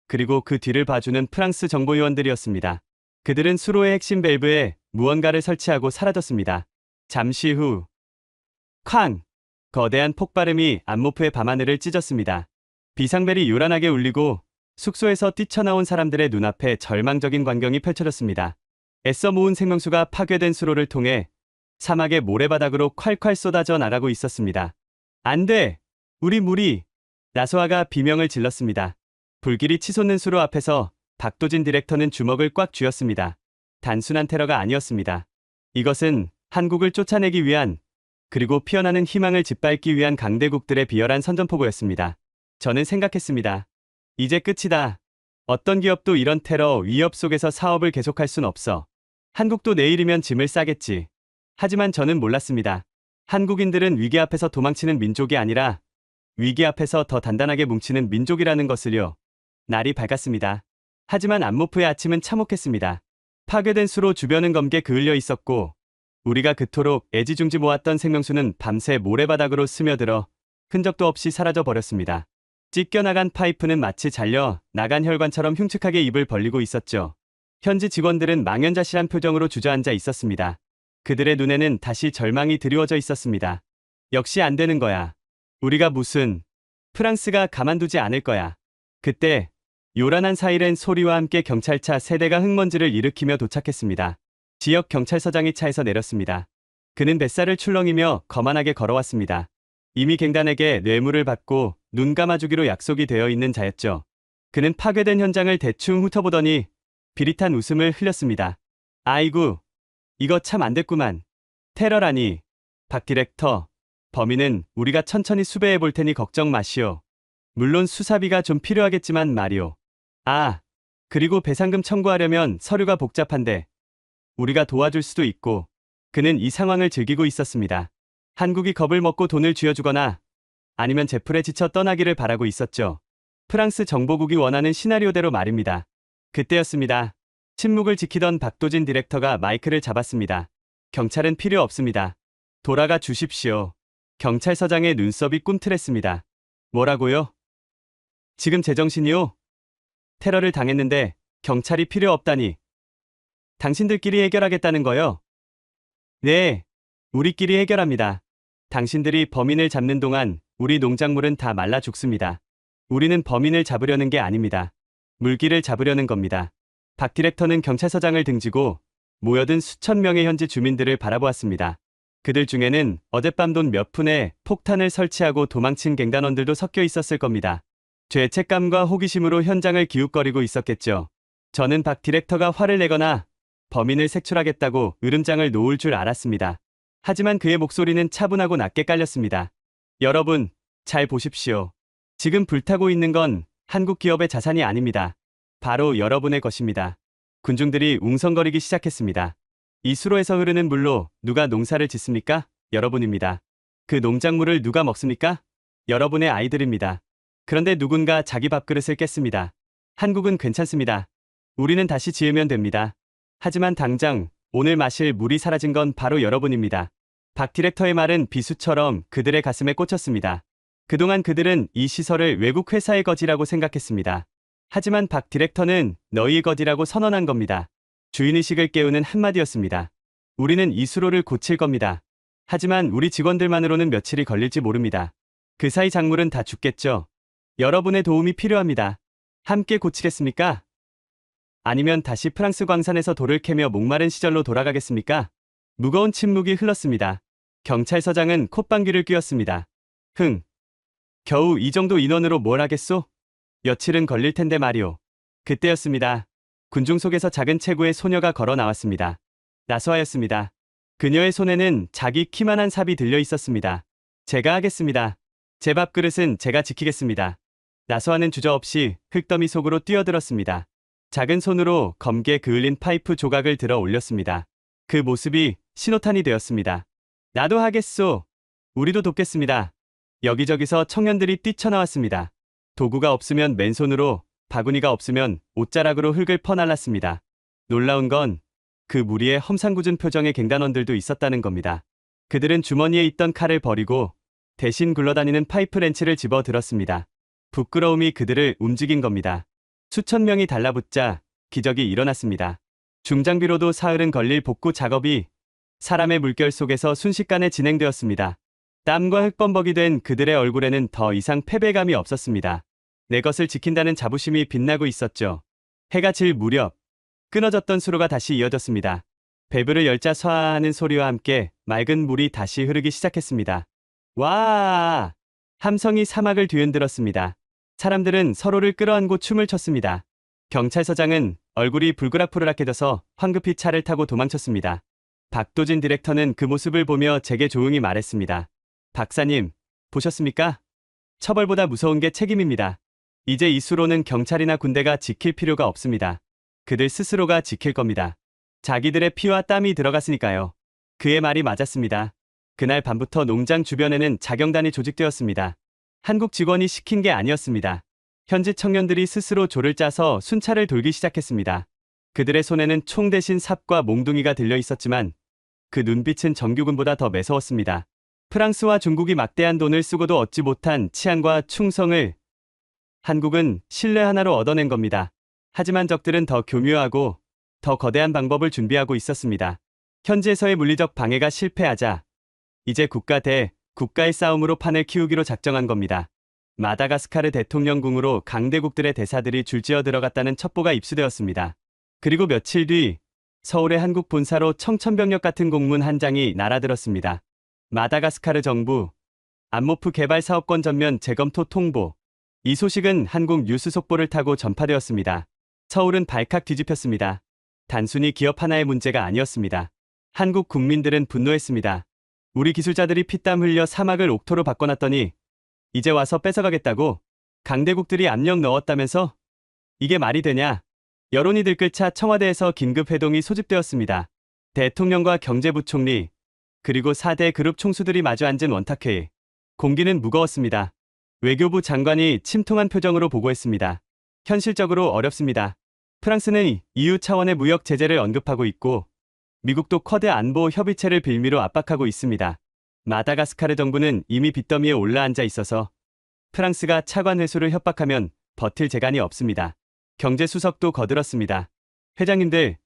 그리고 그 뒤를 봐주는 프랑스 정보요원들이었습니다. 그들은 수로의 핵심 밸브에 무언가를 설치하고 사라졌습니다. 잠시 후, 쾅! 거대한 폭발음이 암모프의 밤하늘을 찢었습니다. 비상벨이 요란하게 울리고 숙소에서 뛰쳐나온 사람들의 눈앞에 절망적인 광경이 펼쳐졌습니다. 애써 모은 생명수가 파괴된 수로를 통해 사막의 모래바닥으로 콸콸 쏟아져 나가고 있었습니다. 안 돼! 우리 물이! 라소아가 비명을 질렀습니다. 불길이 치솟는 수로 앞에서 박도진 디렉터는 주먹을 꽉 쥐었습니다. 단순한 테러가 아니었습니다. 이것은 한국을 쫓아내기 위한, 그리고 피어나는 희망을 짓밟기 위한 강대국들의 비열한 선전포고였습니다. 저는 생각했습니다. 이제 끝이다. 어떤 기업도 이런 테러 위협 속에서 사업을 계속할 순 없어. 한국도 내일이면 짐을 싸겠지. 하지만 저는 몰랐습니다. 한국인들은 위기 앞에서 도망치는 민족이 아니라 위기 앞에서 더 단단하게 뭉치는 민족이라는 것을요. 날이 밝았습니다. 하지만 암모프의 아침은 참혹했습니다. 파괴된 수로 주변은 검게 그을려 있었고 우리가 그토록 애지중지 모았던 생명수는 밤새 모래바닥으로 스며들어 흔적도 없이 사라져 버렸습니다. 찢겨나간 파이프는 마치 잘려 나간 혈관처럼 흉측하게 입을 벌리고 있었죠. 현지 직원들은 망연자실한 표정으로 주저앉아 있었습니다. 그들의 눈에는 다시 절망이 드리워져 있었습니다. 역시 안 되는 거야. 우리가 무슨... 프랑스가 가만두지 않을 거야. 그때 요란한 사이렌 소리와 함께 경찰차 3대가 흙먼지를 일으키며 도착했습니다. 지역 경찰서장이 차에서 내렸습니다. 그는 뱃살을 출렁이며 거만하게 걸어왔습니다. 이미 갱단에게 뇌물을 받고 눈 감아주기로 약속이 되어 있는 자였죠. 그는 파괴된 현장을 대충 훑어보더니 비릿한 웃음을 흘렸습니다. 아이고, 이거 참 안 됐구만. 테러라니. 박 디렉터, 범인은 우리가 천천히 수배해 볼 테니 걱정 마시오. 물론 수사비가 좀 필요하겠지만 말이오. 아, 그리고 배상금 청구하려면 서류가 복잡한데 우리가 도와줄 수도 있고. 그는 이 상황을 즐기고 있었습니다. 한국이 겁을 먹고 돈을 쥐어주거나 아니면 제풀에 지쳐 떠나기를 바라고 있었죠. 프랑스 정보국이 원하는 시나리오대로 말입니다. 그때였습니다. 침묵을 지키던 박도진 디렉터가 마이크를 잡았습니다. 경찰은 필요 없습니다. 돌아가 주십시오. 경찰서장의 눈썹이 꿈틀했습니다. 뭐라고요? 지금 제정신이요? 테러를 당했는데 경찰이 필요 없다니. 당신들끼리 해결하겠다는 거요? 네, 우리끼리 해결합니다. 당신들이 범인을 잡는 동안 우리 농작물은 다 말라 죽습니다. 우리는 범인을 잡으려는 게 아닙니다. 물기를 잡으려는 겁니다. 박 디렉터는 경찰서장을 등지고 모여든 수천 명의 현지 주민들을 바라보았습니다. 그들 중에는 어젯밤 돈 몇 푼에 폭탄을 설치하고 도망친 갱단원들도 섞여 있었을 겁니다. 죄책감과 호기심으로 현장을 기웃거리고 있었겠죠. 저는 박 디렉터가 화를 내거나 범인을 색출하겠다고 으름장을 놓을 줄 알았습니다. 하지만 그의 목소리는 차분하고 낮게 깔렸습니다. 여러분, 잘 보십시오. 지금 불타고 있는 건 한국 기업의 자산이 아닙니다. 바로 여러분의 것입니다. 군중들이 웅성거리기 시작했습니다. 이 수로에서 흐르는 물로 누가 농사를 짓습니까? 여러분입니다. 그 농작물을 누가 먹습니까? 여러분의 아이들입니다. 그런데 누군가 자기 밥그릇을 깼습니다. 한국은 괜찮습니다. 우리는 다시 지으면 됩니다. 하지만 당장 오늘 마실 물이 사라진 건 바로 여러분입니다. 박 디렉터의 말은 비수처럼 그들의 가슴에 꽂혔습니다. 그동안 그들은 이 시설을 외국 회사의 거지라고 생각했습니다. 하지만 박 디렉터는 너희의 거지라고 선언한 겁니다. 주인의식을 깨우는 한마디였습니다. 우리는 이 수로를 고칠 겁니다. 하지만 우리 직원들만으로는 며칠이 걸릴지 모릅니다. 그 사이 작물은 다 죽겠죠. 여러분의 도움이 필요합니다. 함께 고치겠습니까? 아니면 다시 프랑스 광산에서 돌을 캐며 목마른 시절로 돌아가겠습니까? 무거운 침묵이 흘렀습니다. 경찰서장은 콧방귀를 뀌었습니다. 겨우 이 정도 인원으로 뭘 하겠소? 며칠은 걸릴 텐데 말이오. 그때였습니다. 군중 속에서 작은 체구의 소녀가 걸어 나왔습니다. 나소아였습니다. 그녀의 손에는 자기 키만한 삽이 들려 있었습니다. 제가 하겠습니다. 제 밥그릇은 제가 지키겠습니다. 나소아는 주저없이 흙더미 속으로 뛰어들었습니다. 작은 손으로 검게 그을린 파이프 조각을 들어 올렸습니다. 그 모습이 신호탄이 되었습니다. 나도 하겠소. 우리도 돕겠습니다. 여기저기서 청년들이 뛰쳐나왔습니다. 도구가 없으면 맨손으로, 바구니가 없으면 옷자락으로 흙을 퍼날랐습니다. 놀라운 건 그 무리에 험상궂은 표정의 갱단원들도 있었다는 겁니다. 그들은 주머니에 있던 칼을 버리고 대신 굴러다니는 파이프 렌치를 집어 들었습니다. 부끄러움이 그들을 움직인 겁니다. 수천 명이 달라붙자 기적이 일어났습니다. 중장비로도 사흘은 걸릴 복구 작업이 사람의 물결 속에서 순식간에 진행되었습니다. 땀과 흙범벅이 된 그들의 얼굴에는 더 이상 패배감이 없었습니다. 내 것을 지킨다는 자부심이 빛나고 있었죠. 해가 질 무렵 끊어졌던 수로가 다시 이어졌습니다. 밸브를 열자 쏴하는 소리와 함께 맑은 물이 다시 흐르기 시작했습니다. 와! 함성이 사막을 뒤흔들었습니다. 사람들은 서로를 끌어안고 춤을 췄습니다. 경찰서장은 얼굴이 불그락푸르락해져서 황급히 차를 타고 도망쳤습니다. 박도진 디렉터는 그 모습을 보며 제게 조용히 말했습니다. 박사님, 보셨습니까? 처벌보다 무서운 게 책임입니다. 이제 이 수로는 경찰이나 군대가 지킬 필요가 없습니다. 그들 스스로가 지킬 겁니다. 자기들의 피와 땀이 들어갔으니까요. 그의 말이 맞았습니다. 그날 밤부터 농장 주변에는 자경단이 조직되었습니다. 한국 직원이 시킨 게 아니었습니다. 현지 청년들이 스스로 조를 짜서 순찰을 돌기 시작했습니다. 그들의 손에는 총 대신 삽과 몽둥이가 들려 있었지만 그 눈빛은 정규군보다 더 매서웠습니다. 프랑스와 중국이 막대한 돈을 쓰고도 얻지 못한 치안과 충성을 한국은 신뢰 하나로 얻어낸 겁니다. 하지만 적들은 더 교묘하고 더 거대한 방법을 준비하고 있었습니다. 현지에서의 물리적 방해가 실패하자 이제 국가 대 국가의 싸움으로 판을 키우기로 작정한 겁니다. 마다가스카르 대통령궁으로 강대국들의 대사들이 줄지어 들어갔다는 첩보가 입수되었습니다. 그리고 며칠 뒤 서울의 한국 본사로 청천벽력 같은 공문 한 장이 날아들었습니다. 마다가스카르 정부 암모프 개발 사업권 전면 재검토 통보. 이 소식은 한국 뉴스 속보를 타고 전파되었습니다. 서울은 발칵 뒤집혔습니다. 단순히 기업 하나의 문제가 아니었습니다. 한국 국민들은 분노했습니다. 우리 기술자들이 피땀 흘려 사막을 옥토로 바꿔놨더니 이제 와서 뺏어가겠다고? 강대국들이 압력 넣었다면서? 이게 말이 되냐? 여론이 들끓자 청와대에서 긴급 회동이 소집되었습니다. 대통령과 경제부총리 그리고 4대 그룹 총수들이 마주 앉은 원탁회의. 공기는 무거웠습니다. 외교부 장관이 침통한 표정으로 보고했습니다. 현실적으로 어렵습니다. 프랑스는 EU 차원의 무역 제재를 언급하고 있고 미국도 쿼드 안보 협의체를 빌미로 압박하고 있습니다. 마다가스카르 정부는 이미 빚더미에 올라앉아 있어서 프랑스가 차관 회수를 협박하면 버틸 재간이 없습니다. 경제수석도 거들었습니다. 회장님들,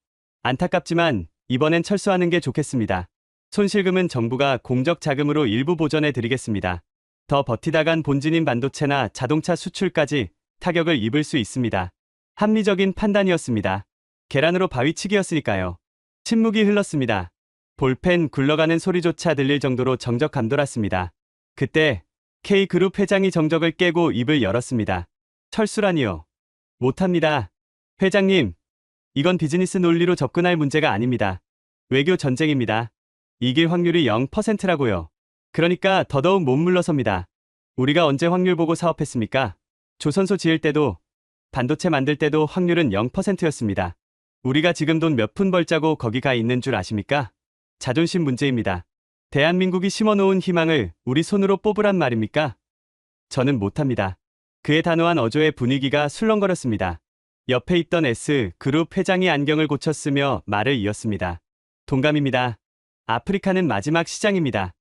안타깝지만 이번엔 철수하는 게 좋겠습니다. 손실금은 정부가 공적 자금으로 일부 보전해 드리겠습니다. 더 버티다간 본진인 반도체나 자동차 수출까지 타격을 입을 수 있습니다. 합리적인 판단이었습니다. 계란으로 바위치기였으니까요. 침묵이 흘렀습니다. 볼펜 굴러가는 소리조차 들릴 정도로 정적감 돌았습니다. 그때 K그룹 회장이 정적을 깨고 입을 열었습니다. 철수라니요. 못합니다. 회장님, 이건 비즈니스 논리로 접근할 문제가 아닙니다. 외교 전쟁입니다. 이길 확률이 0%라고요. 그러니까 더더욱 못 물러섭니다. 우리가 언제 확률 보고 사업했습니까? 조선소 지을 때도 반도체 만들 때도 확률은 0%였습니다. 우리가 지금 돈 몇 푼 벌자고 거기 가 있는 줄 아십니까? 자존심 문제입니다. 대한민국이 심어놓은 희망을 우리 손으로 뽑으란 말입니까? 저는 못합니다. 그의 단호한 어조의 분위기가 술렁거렸습니다. 옆에 있던 S그룹 회장이 안경을 고쳤으며 말을 이었습니다. 동감입니다. 아프리카는 마지막 시장입니다.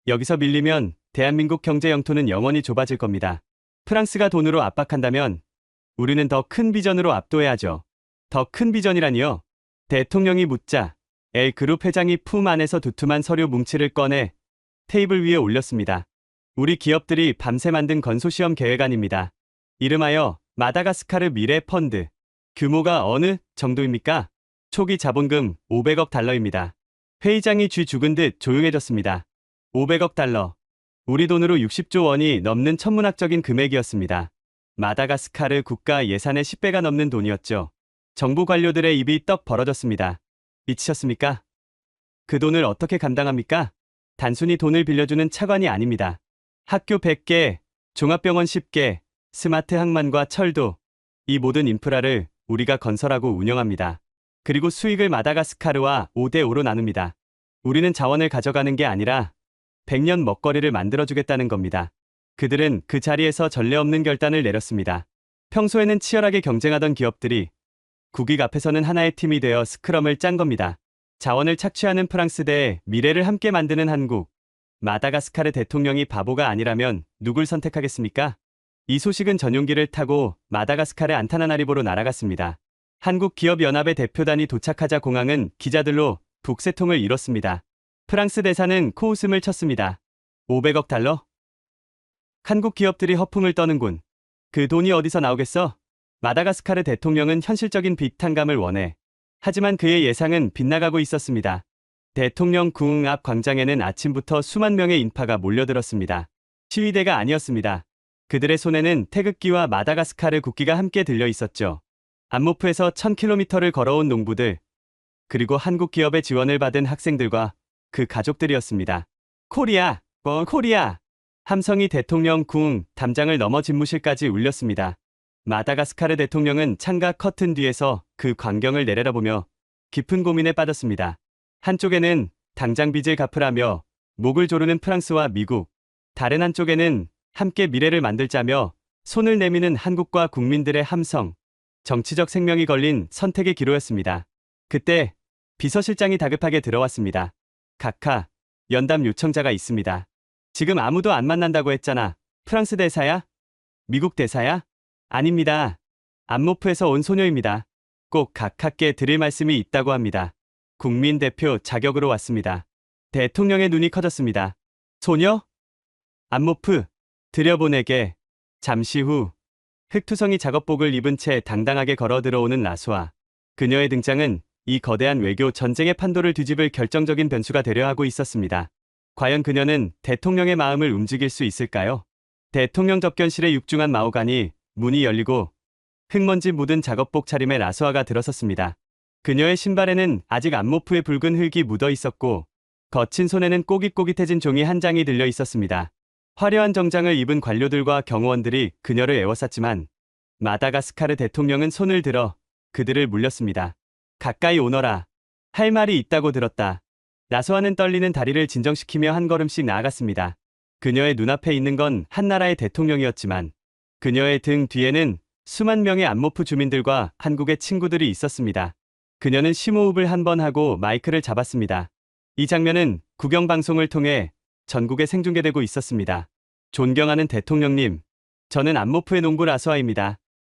여기서 밀리면 대한민국 경제 영토는 영원히 좁아질 겁니다. 프랑스가 돈으로 압박한다면 우리는 더 큰 비전으로 압도해야죠. 더 큰 비전이라니요? 대통령이 묻자 L그룹 회장이 품 안에서 두툼한 서류 뭉치를 꺼내 테이블 위에 올렸습니다. 우리 기업들이 밤새 만든 건소시험 계획안입니다. 이름하여 마다가스카르 미래 펀드. 규모가 어느 정도입니까? 초기 자본금 500억 달러입니다. 회의장이 쥐 죽은 듯 조용해졌습니다. 500억 달러. 우리 돈으로 60조 원이 넘는 천문학적인 금액이었습니다. 마다가스카르 국가 예산의 10배가 넘는 돈이었죠. 정부 관료들의 입이 떡 벌어졌습니다. 미치셨습니까? 그 돈을 어떻게 감당합니까? 단순히 돈을 빌려주는 차관이 아닙니다. 학교 100개, 종합병원 10개, 스마트 항만과 철도, 이 모든 인프라를 우리가 건설하고 운영합니다. 그리고 수익을 마다가스카르와 5대5로 나눕니다. 우리는 자원을 가져가는 게 아니라 100년 먹거리를 만들어주겠다는 겁니다. 그들은 그 자리에서 전례 없는 결단을 내렸습니다. 평소에는 치열하게 경쟁하던 기업들이 국익 앞에서는 하나의 팀이 되어 스크럼을 짠 겁니다. 자원을 착취하는 프랑스 대 미래를 함께 만드는 한국. 마다가스카르 대통령이 바보가 아니라면 누굴 선택하겠습니까? 이 소식은 전용기를 타고 마다가스카르 안타나나리보로 날아갔습니다. 한국기업연합의 대표단이 도착하자 공항은 기자들로 북새통을 이뤘습니다. 프랑스 대사는 코웃음을 쳤습니다. 500억 달러? 한국 기업들이 허풍을 떠는군. 그 돈이 어디서 나오겠어? 마다가스카르 대통령은 현실적인 빚 탕감을 원해. 하지만 그의 예상은 빗나가고 있었습니다. 대통령 궁 앞 광장에는 아침부터 수만 명의 인파가 몰려들었습니다. 시위대가 아니었습니다. 그들의 손에는 태극기와 마다가스카르 국기가 함께 들려 있었죠. 안모프에서 1000km를 걸어온 농부들, 그리고 한국 기업의 지원을 받은 학생들과 그 가족들이었습니다. 코리아, 코리아! 함성이 대통령 궁 담장을 넘어 집무실까지 울렸습니다. 마다가스카르 대통령은 창가 커튼 뒤에서 그 광경을 내려다보며 깊은 고민에 빠졌습니다. 한쪽에는 당장 빚을 갚으라며 목을 조르는 프랑스와 미국, 다른 한쪽에는 함께 미래를 만들자며 손을 내미는 한국과 국민들의 함성, 정치적 생명이 걸린 선택의 기로였습니다. 그때 비서실장이 다급하게 들어왔습니다. 각하, 연담 요청자가 있습니다. 지금 아무도 안 만난다고 했잖아. 프랑스 대사야? 미국 대사야? 아닙니다. 안모프에서 온 소녀입니다. 꼭 각하께 드릴 말씀이 있다고 합니다. 국민 대표 자격으로 왔습니다. 대통령의 눈이 커졌습니다. 소녀? 안모프, 들여보내게. 잠시 후 흑투성이 작업복을 입은 채 당당하게 걸어 들어오는 라수아. 그녀의 등장은 이 거대한 외교 전쟁의 판도를 뒤집을 결정적인 변수가 되려 하고 있었습니다. 과연 그녀는 대통령의 마음을 움직일 수 있을까요? 대통령 접견실의 육중한 마호가니 문이 열리고 흙먼지 묻은 작업복 차림의 라수아가 들어섰습니다. 그녀의 신발에는 아직 안모프의 붉은 흙이 묻어 있었고 거친 손에는 꼬깃꼬깃해진 종이 한 장이 들려 있었습니다. 화려한 정장을 입은 관료들과 경호원들이 그녀를 에워쌌지만 마다가스카르 대통령은 손을 들어 그들을 물렸습니다. 가까이 오너라. 할 말이 있다고 들었다. 라수아는 떨리는 다리를 진정시키며 한 걸음씩 나아갔습니다. 그녀의 눈앞에 있는 건 한나라의 대통령이었지만 그녀의 등 뒤에는 수만 명의 안모프 주민들과 한국의 친구들이 있었습니다. 그녀는 심호흡을 한 번 하고 마이크를 잡았습니다. 이 장면은 국영방송을 통해 전국에 생중계되고 있었습니다. 존경하는 대통령님, 저는 안모프의 농부 라스와입니다.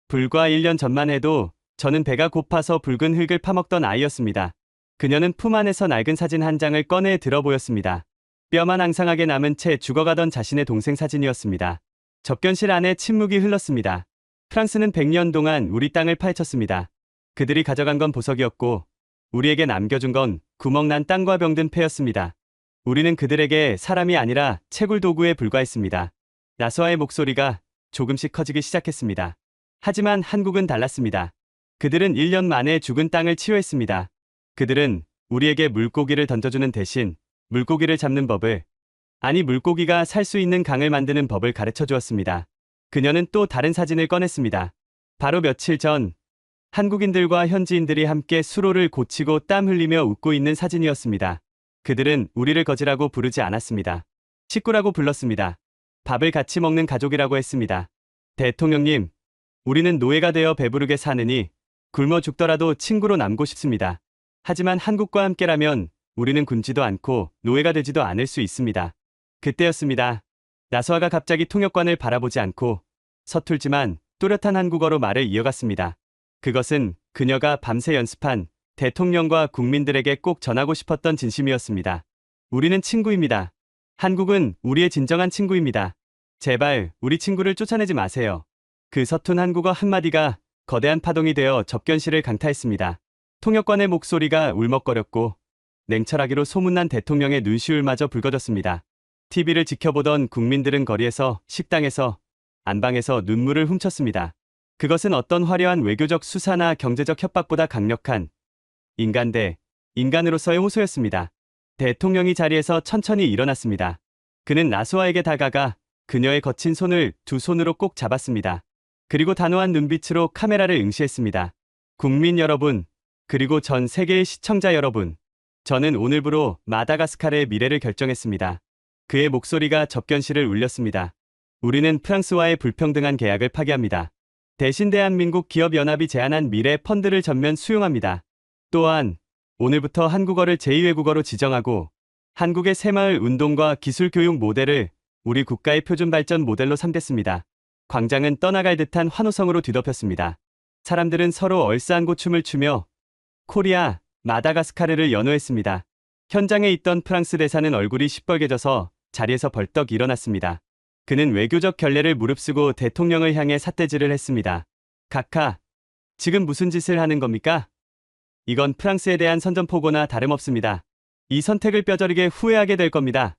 불과 1년 전만 해도 저는 배가 고파서 붉은 흙을 파먹던 아이였습니다. 그녀는 품 안에서 낡은 사진 한 장을 꺼내 들어 보였습니다. 뼈만 앙상하게 남은 채 죽어가던 자신의 동생 사진이었습니다. 접견실 안에 침묵이 흘렀습니다. 프랑스는 100년 동안 우리 땅을 파헤쳤습니다. 그들이 가져간 건 보석이었고 우리에게 남겨준 건 구멍난 땅과 병든 폐였습니다. 우리는 그들에게 사람이 아니라 채굴 도구에 불과했습니다. 라스와의 목소리가 조금씩 커지기 시작했습니다. 하지만 한국은 달랐습니다. 그들은 1년 만에 죽은 땅을 치유했습니다. 그들은 우리에게 물고기를 던져주는 대신 물고기를 잡는 법을, 아니 물고기가 살 수 있는 강을 만드는 법을 가르쳐 주었습니다. 그녀는 또 다른 사진을 꺼냈습니다. 바로 며칠 전 한국인들과 현지인들이 함께 수로를 고치고 땀 흘리며 웃고 있는 사진이었습니다. 그들은 우리를 거지라고 부르지 않았습니다. 식구라고 불렀습니다. 밥을 같이 먹는 가족이라고 했습니다. 대통령님, 우리는 노예가 되어 배부르게 사느니 굶어 죽더라도 친구로 남고 싶습니다. 하지만 한국과 함께라면 우리는 굶지도 않고 노예가 되지도 않을 수 있습니다. 그때였습니다. 라스와가 갑자기 통역관을 바라보지 않고 서툴지만 또렷한 한국어로 말을 이어갔습니다. 그것은 그녀가 밤새 연습한 대통령과 국민들에게 꼭 전하고 싶었던 진심이었습니다. 우리는 친구입니다. 한국은 우리의 진정한 친구입니다. 제발 우리 친구를 쫓아내지 마세요. 그 서툰 한국어 한마디가 거대한 파동이 되어 접견실을 강타했습니다. 통역관의 목소리가 울먹거렸고 냉철하기로 소문난 대통령의 눈시울마저 붉어졌습니다. TV를 지켜보던 국민들은 거리에서, 식당에서, 안방에서 눈물을 훔쳤습니다. 그것은 어떤 화려한 외교적 수사나 경제적 협박보다 강력한 인간 대 인간으로서의 호소였습니다. 대통령이 자리에서 천천히 일어났습니다. 그는 라스와에게 다가가 그녀의 거친 손을 두 손으로 꼭 잡았습니다. 그리고 단호한 눈빛으로 카메라를 응시했습니다. 국민 여러분, 그리고 전 세계의 시청자 여러분, 저는 오늘부로 마다가스카르의 미래를 결정했습니다. 그의 목소리가 접견실을 울렸습니다. 우리는 프랑스와의 불평등한 계약을 파기합니다. 대신 대한민국 기업연합이 제안한 미래 펀드를 전면 수용합니다. 또한 오늘부터 한국어를 제2외국어로 지정하고 한국의 새마을 운동과 기술 교육 모델을 우리 국가의 표준 발전 모델로 삼겠습니다. 광장은 떠나갈 듯한 환호성으로 뒤덮였습니다. 사람들은 서로 얼싸안고 춤을 추며 코리아, 마다가스카르를 연호했습니다. 현장에 있던 프랑스 대사는 얼굴이 시뻘개져서 자리에서 벌떡 일어났습니다. 그는 외교적 결례를 무릅쓰고 대통령을 향해 삿대질을 했습니다. 카카, 지금 무슨 짓을 하는 겁니까? 이건 프랑스에 대한 선전포고나 다름없습니다. 이 선택을 뼈저리게 후회하게 될 겁니다.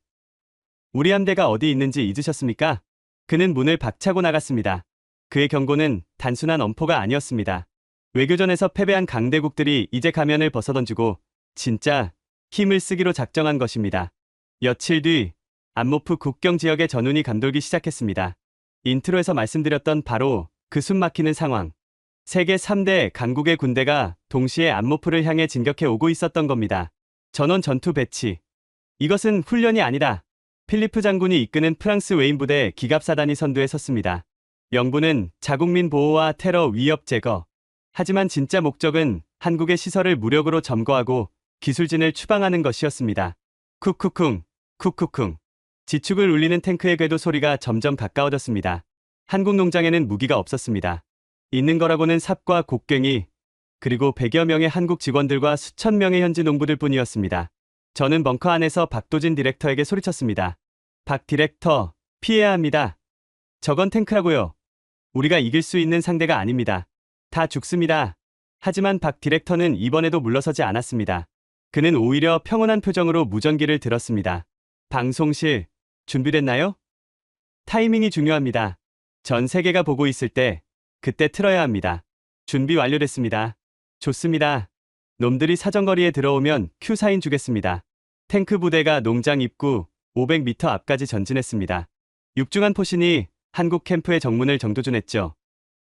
우리 함대가 어디 있는지 잊으셨습니까? 그는 문을 박차고 나갔습니다. 그의 경고는 단순한 엄포가 아니었습니다. 외교전에서 패배한 강대국들이 이제 가면을 벗어던지고 진짜 힘을 쓰기로 작정한 것입니다. 며칠 뒤 안모프 국경 지역의 전운이 감돌기 시작했습니다. 인트로에서 말씀드렸던 바로 그 숨막히는 상황. 세계 3대 강국의 군대가 동시에 안모프를 향해 진격해 오고 있었던 겁니다. 전원 전투 배치. 이것은 훈련이 아니다. 필리프 장군이 이끄는 프랑스 외인부대 기갑사단이 선두에 섰습니다. 명분은 자국민 보호와 테러 위협 제거. 하지만 진짜 목적은 한국의 시설을 무력으로 점거하고 기술진을 추방하는 것이었습니다. 쿡쿡쿵, 쿡쿡쿵. 지축을 울리는 탱크의 궤도 소리가 점점 가까워졌습니다. 한국 농장에는 무기가 없었습니다. 있는 거라고는 삽과 곡괭이, 그리고 100여 명의 한국 직원들과 수천 명의 현지 농부들 뿐이었습니다. 저는 벙커 안에서 박도진 디렉터에게 소리쳤습니다. 박 디렉터, 피해야 합니다. 저건 탱크라고요. 우리가 이길 수 있는 상대가 아닙니다. 다 죽습니다. 하지만 박 디렉터는 이번에도 물러서지 않았습니다. 그는 오히려 평온한 표정으로 무전기를 들었습니다. 방송실, 준비됐나요? 타이밍이 중요합니다. 전 세계가 보고 있을 때, 그때 틀어야 합니다. 준비 완료됐습니다. 좋습니다. 놈들이 사정거리에 들어오면 큐 사인 주겠습니다. 탱크 부대가 농장 입구 500m 앞까지 전진했습니다. 육중한 포신이 한국 캠프의 정문을 정조준했죠.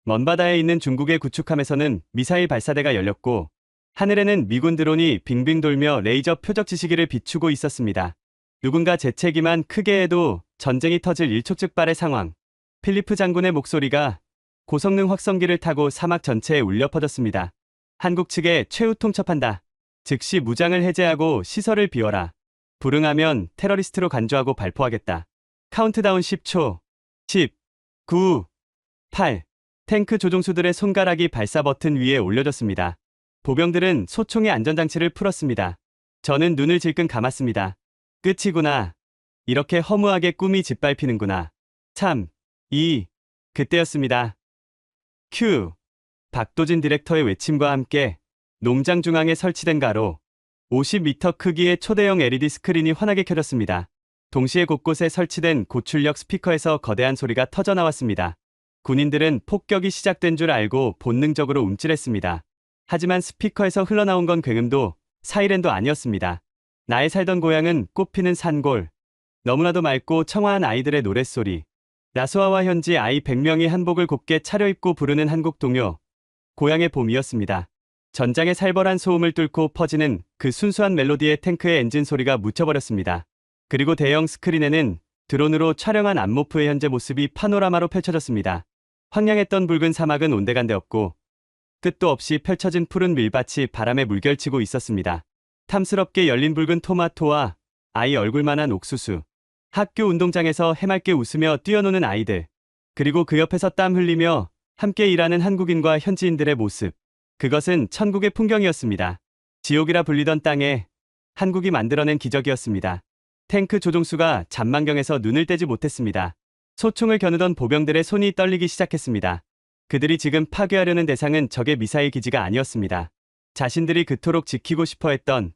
먼 바다에 있는 중국의 구축함에서는 미사일 발사대가 열렸고 하늘에는 미군 드론이 빙빙 돌며 레이저 표적 지시기를 비추고 있었습니다. 누군가 재채기만 크게 해도 전쟁이 터질 일촉즉발의 상황. 필리프 장군의 목소리가 고성능 확성기를 타고 사막 전체에 울려 퍼졌습니다. 한국 측에 최후 통첩한다. 즉시 무장을 해제하고 시설을 비워라. 불응하면 테러리스트로 간주하고 발포하겠다. 카운트다운 10초. 10, 9, 8. 탱크 조종수들의 손가락이 발사 버튼 위에 올려졌습니다. 보병들은 소총의 안전장치를 풀었습니다. 저는 눈을 질끈 감았습니다. 끝이구나. 이렇게 허무하게 꿈이 짓밟히는구나. 참. 그때였습니다. 큐. 박도진 디렉터의 외침과 함께 농장 중앙에 설치된 가로 50m 크기의 초대형 LED 스크린이 환하게 켜졌습니다. 동시에 곳곳에 설치된 고출력 스피커에서 거대한 소리가 터져 나왔습니다. 군인들은 폭격이 시작된 줄 알고 본능적으로 움찔했습니다. 하지만 스피커에서 흘러나온 건 굉음도 사이렌도 아니었습니다. 나의 살던 고향은 꽃피는 산골. 너무나도 맑고 청아한 아이들의 노랫소리. 라수아와 현지 아이 100명이 한복을 곱게 차려입고 부르는 한국 동요. 고향의 봄이었습니다. 전장의 살벌한 소음을 뚫고 퍼지는 그 순수한 멜로디에 탱크의 엔진 소리가 묻혀버렸습니다. 그리고 대형 스크린에는 드론으로 촬영한 안모프의 현재 모습이 파노라마로 펼쳐졌습니다. 황량했던 붉은 사막은 온데간데 없고 끝도 없이 펼쳐진 푸른 밀밭이 바람에 물결치고 있었습니다. 탐스럽게 열린 붉은 토마토와 아이 얼굴만한 옥수수. 학교 운동장에서 해맑게 웃으며 뛰어노는 아이들. 그리고 그 옆에서 땀 흘리며 함께 일하는 한국인과 현지인들의 모습. 그것은 천국의 풍경이었습니다. 지옥이라 불리던 땅에 한국이 만들어낸 기적이었습니다. 탱크 조종수가 잔망경에서 눈을 떼지 못했습니다. 소총을 겨누던 보병들의 손이 떨리기 시작했습니다. 그들이 지금 파괴하려는 대상은 적의 미사일 기지가 아니었습니다. 자신들이 그토록 지키고 싶어 했던,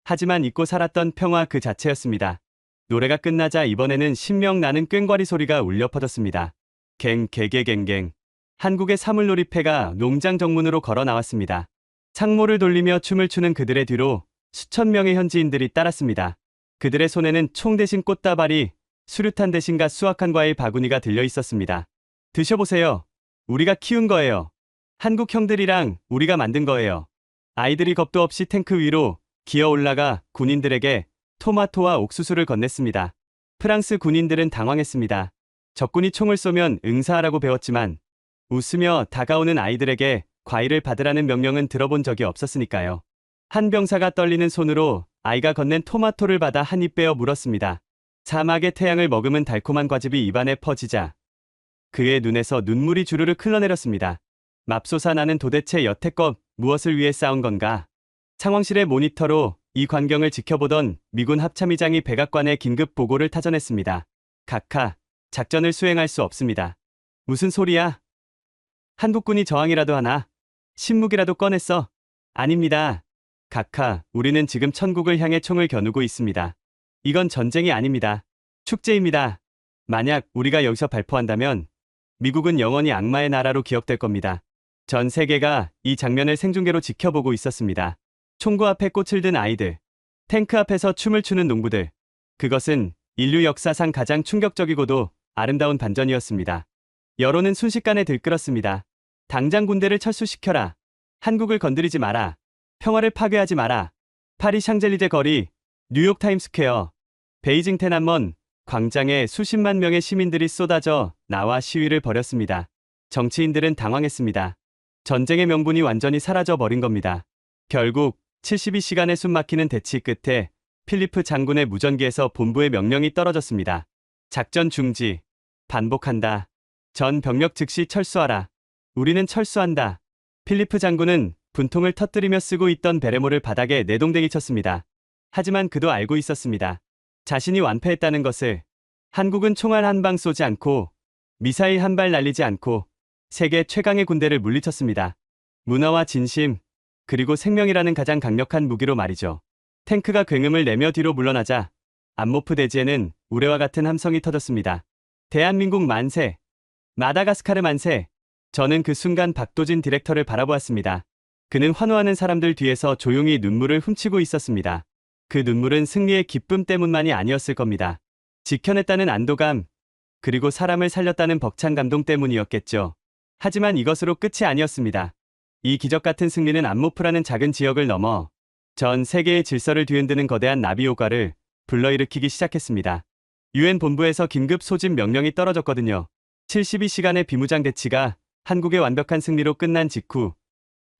하지만 잊고 살았던 평화 그 자체였습니다. 노래가 끝나자 이번에는 신명나는 꽹과리 소리가 울려 퍼졌습니다. 개개갱갱. 한국의 사물놀이패가 농장 정문으로 걸어 나왔습니다. 창모를 돌리며 춤을 추는 그들의 뒤로 수천 명의 현지인들이 따랐습니다. 그들의 손에는 총 대신 꽃다발이, 수류탄 대신과 수확한 과일 바구니가 들려 있었습니다. 드셔보세요. 우리가 키운 거예요. 한국 형들이랑 우리가 만든 거예요. 아이들이 겁도 없이 탱크 위로 기어 올라가 군인들에게 토마토와 옥수수를 건넸습니다. 프랑스 군인들은 당황했습니다. 적군이 총을 쏘면 응사하라고 배웠지만 웃으며 다가오는 아이들에게 과일을 받으라는 명령은 들어본 적이 없었으니까요. 한 병사가 떨리는 손으로 아이가 건넨 토마토를 받아 한 입 베어 물었습니다. 사막의 태양을 머금은 달콤한 과즙이 입안에 퍼지자 그의 눈에서 눈물이 주르륵 흘러내렸습니다. 맙소사 나는 도대체 여태껏 무엇을 위해 싸운 건가? 상황실의 모니터로 이 광경을 지켜보던 미군 합참의장이 백악관에 긴급 보고를 타전했습니다. 각하, 작전을 수행할 수 없습니다. 무슨 소리야? 한국군이 저항이라도 하나? 신무기라도 꺼냈어? 아닙니다. 각하, 우리는 지금 천국을 향해 총을 겨누고 있습니다. 이건 전쟁이 아닙니다. 축제입니다. 만약 우리가 여기서 발포한다면 미국은 영원히 악마의 나라로 기억될 겁니다. 전 세계가 이 장면을 생중계로 지켜보고 있었습니다. 총구 앞에 꽃을 든 아이들, 탱크 앞에서 춤을 추는 농부들. 그것은 인류 역사상 가장 충격적이고도 아름다운 반전이었습니다. 여론은 순식간에 들끓었습니다. 당장 군대를 철수시켜라. 한국을 건드리지 마라. 평화를 파괴하지 마라. 파리 샹젤리제 거리, 뉴욕 타임스퀘어, 베이징 테난먼 광장에 수십만 명의 시민들이 쏟아져 나와 시위를 벌였습니다. 정치인들은 당황했습니다. 전쟁의 명분이 완전히 사라져 버린 겁니다. 결국 72시간의 숨막히는 대치 끝에 필리프 장군의 무전기에서 본부의 명령이 떨어졌습니다. 작전 중지. 반복한다. 전 병력 즉시 철수하라. 우리는 철수한다. 필리프 장군은 분통을 터뜨리며 쓰고 있던 베레모를 바닥에 내동댕이 쳤습니다. 하지만 그도 알고 있었습니다. 자신이 완패했다는 것을. 한국은 총알 한 방 쏘지 않고 미사일 한 발 날리지 않고 세계 최강의 군대를 물리쳤습니다. 문화와 진심, 그리고 생명이라는 가장 강력한 무기로 말이죠. 탱크가 굉음을 내며 뒤로 물러나자 안모프 대지에는 우레와 같은 함성이 터졌습니다. 대한민국 만세! 마다가스카르 만세! 저는 그 순간 박도진 디렉터를 바라보았습니다. 그는 환호하는 사람들 뒤에서 조용히 눈물을 훔치고 있었습니다. 그 눈물은 승리의 기쁨 때문만이 아니었을 겁니다. 지켜냈다는 안도감, 그리고 사람을 살렸다는 벅찬 감동 때문이었겠죠. 하지만 이것으로 끝이 아니었습니다. 이 기적 같은 승리는 안모프라는 작은 지역을 넘어 전 세계의 질서를 뒤흔드는 거대한 나비 효과를 불러일으키기 시작했습니다. 유엔 본부에서 긴급 소집 명령이 떨어졌거든요. 72시간의 비무장 대치가 한국의 완벽한 승리로 끝난 직후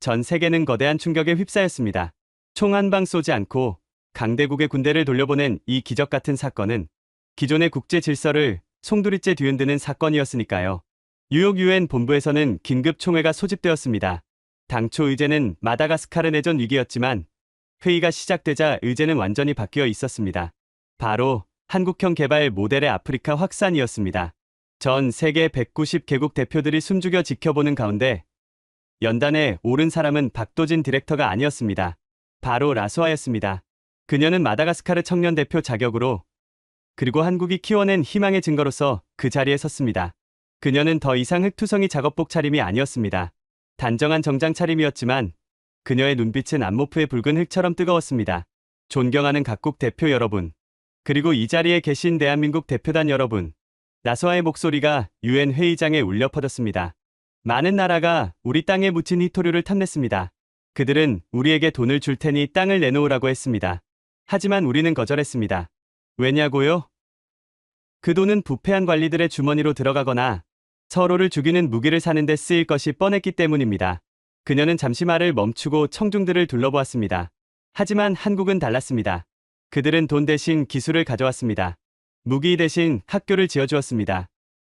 전 세계는 거대한 충격에 휩싸였습니다. 총 한 방 쏘지 않고 강대국의 군대를 돌려보낸 이 기적 같은 사건은 기존의 국제 질서를 송두리째 뒤흔드는 사건이었으니까요. 뉴욕 유엔 본부에서는 긴급 총회가 소집되었습니다. 당초 의제는 마다가스카르 내전 위기였지만 회의가 시작되자 의제는 완전히 바뀌어 있었습니다. 바로 한국형 개발 모델의 아프리카 확산이었습니다. 전 세계 190개국 대표들이 숨죽여 지켜보는 가운데 연단에 오른 사람은 박도진 디렉터가 아니었습니다. 바로 라수아였습니다. 그녀는 마다가스카르 청년 대표 자격으로 그리고 한국이 키워낸 희망의 증거로서 그 자리에 섰습니다. 그녀는 더 이상 흑투성이 작업복 차림이 아니었습니다. 단정한 정장 차림이었지만 그녀의 눈빛은 안모프의 붉은 흙처럼 뜨거웠습니다. 존경하는 각국 대표 여러분, 그리고 이 자리에 계신 대한민국 대표단 여러분, 라수아의 목소리가 유엔 회의장에 울려 퍼졌습니다. 많은 나라가 우리 땅에 묻힌 희토류를 탐냈습니다. 그들은 우리에게 돈을 줄 테니 땅을 내놓으라고 했습니다. 하지만 우리는 거절했습니다. 왜냐고요? 그 돈은 부패한 관리들의 주머니로 들어가거나 서로를 죽이는 무기를 사는 데 쓰일 것이 뻔했기 때문입니다. 그녀는 잠시 말을 멈추고 청중들을 둘러보았습니다. 하지만 한국은 달랐습니다. 그들은 돈 대신 기술을 가져왔습니다. 무기 대신 학교를 지어주었습니다.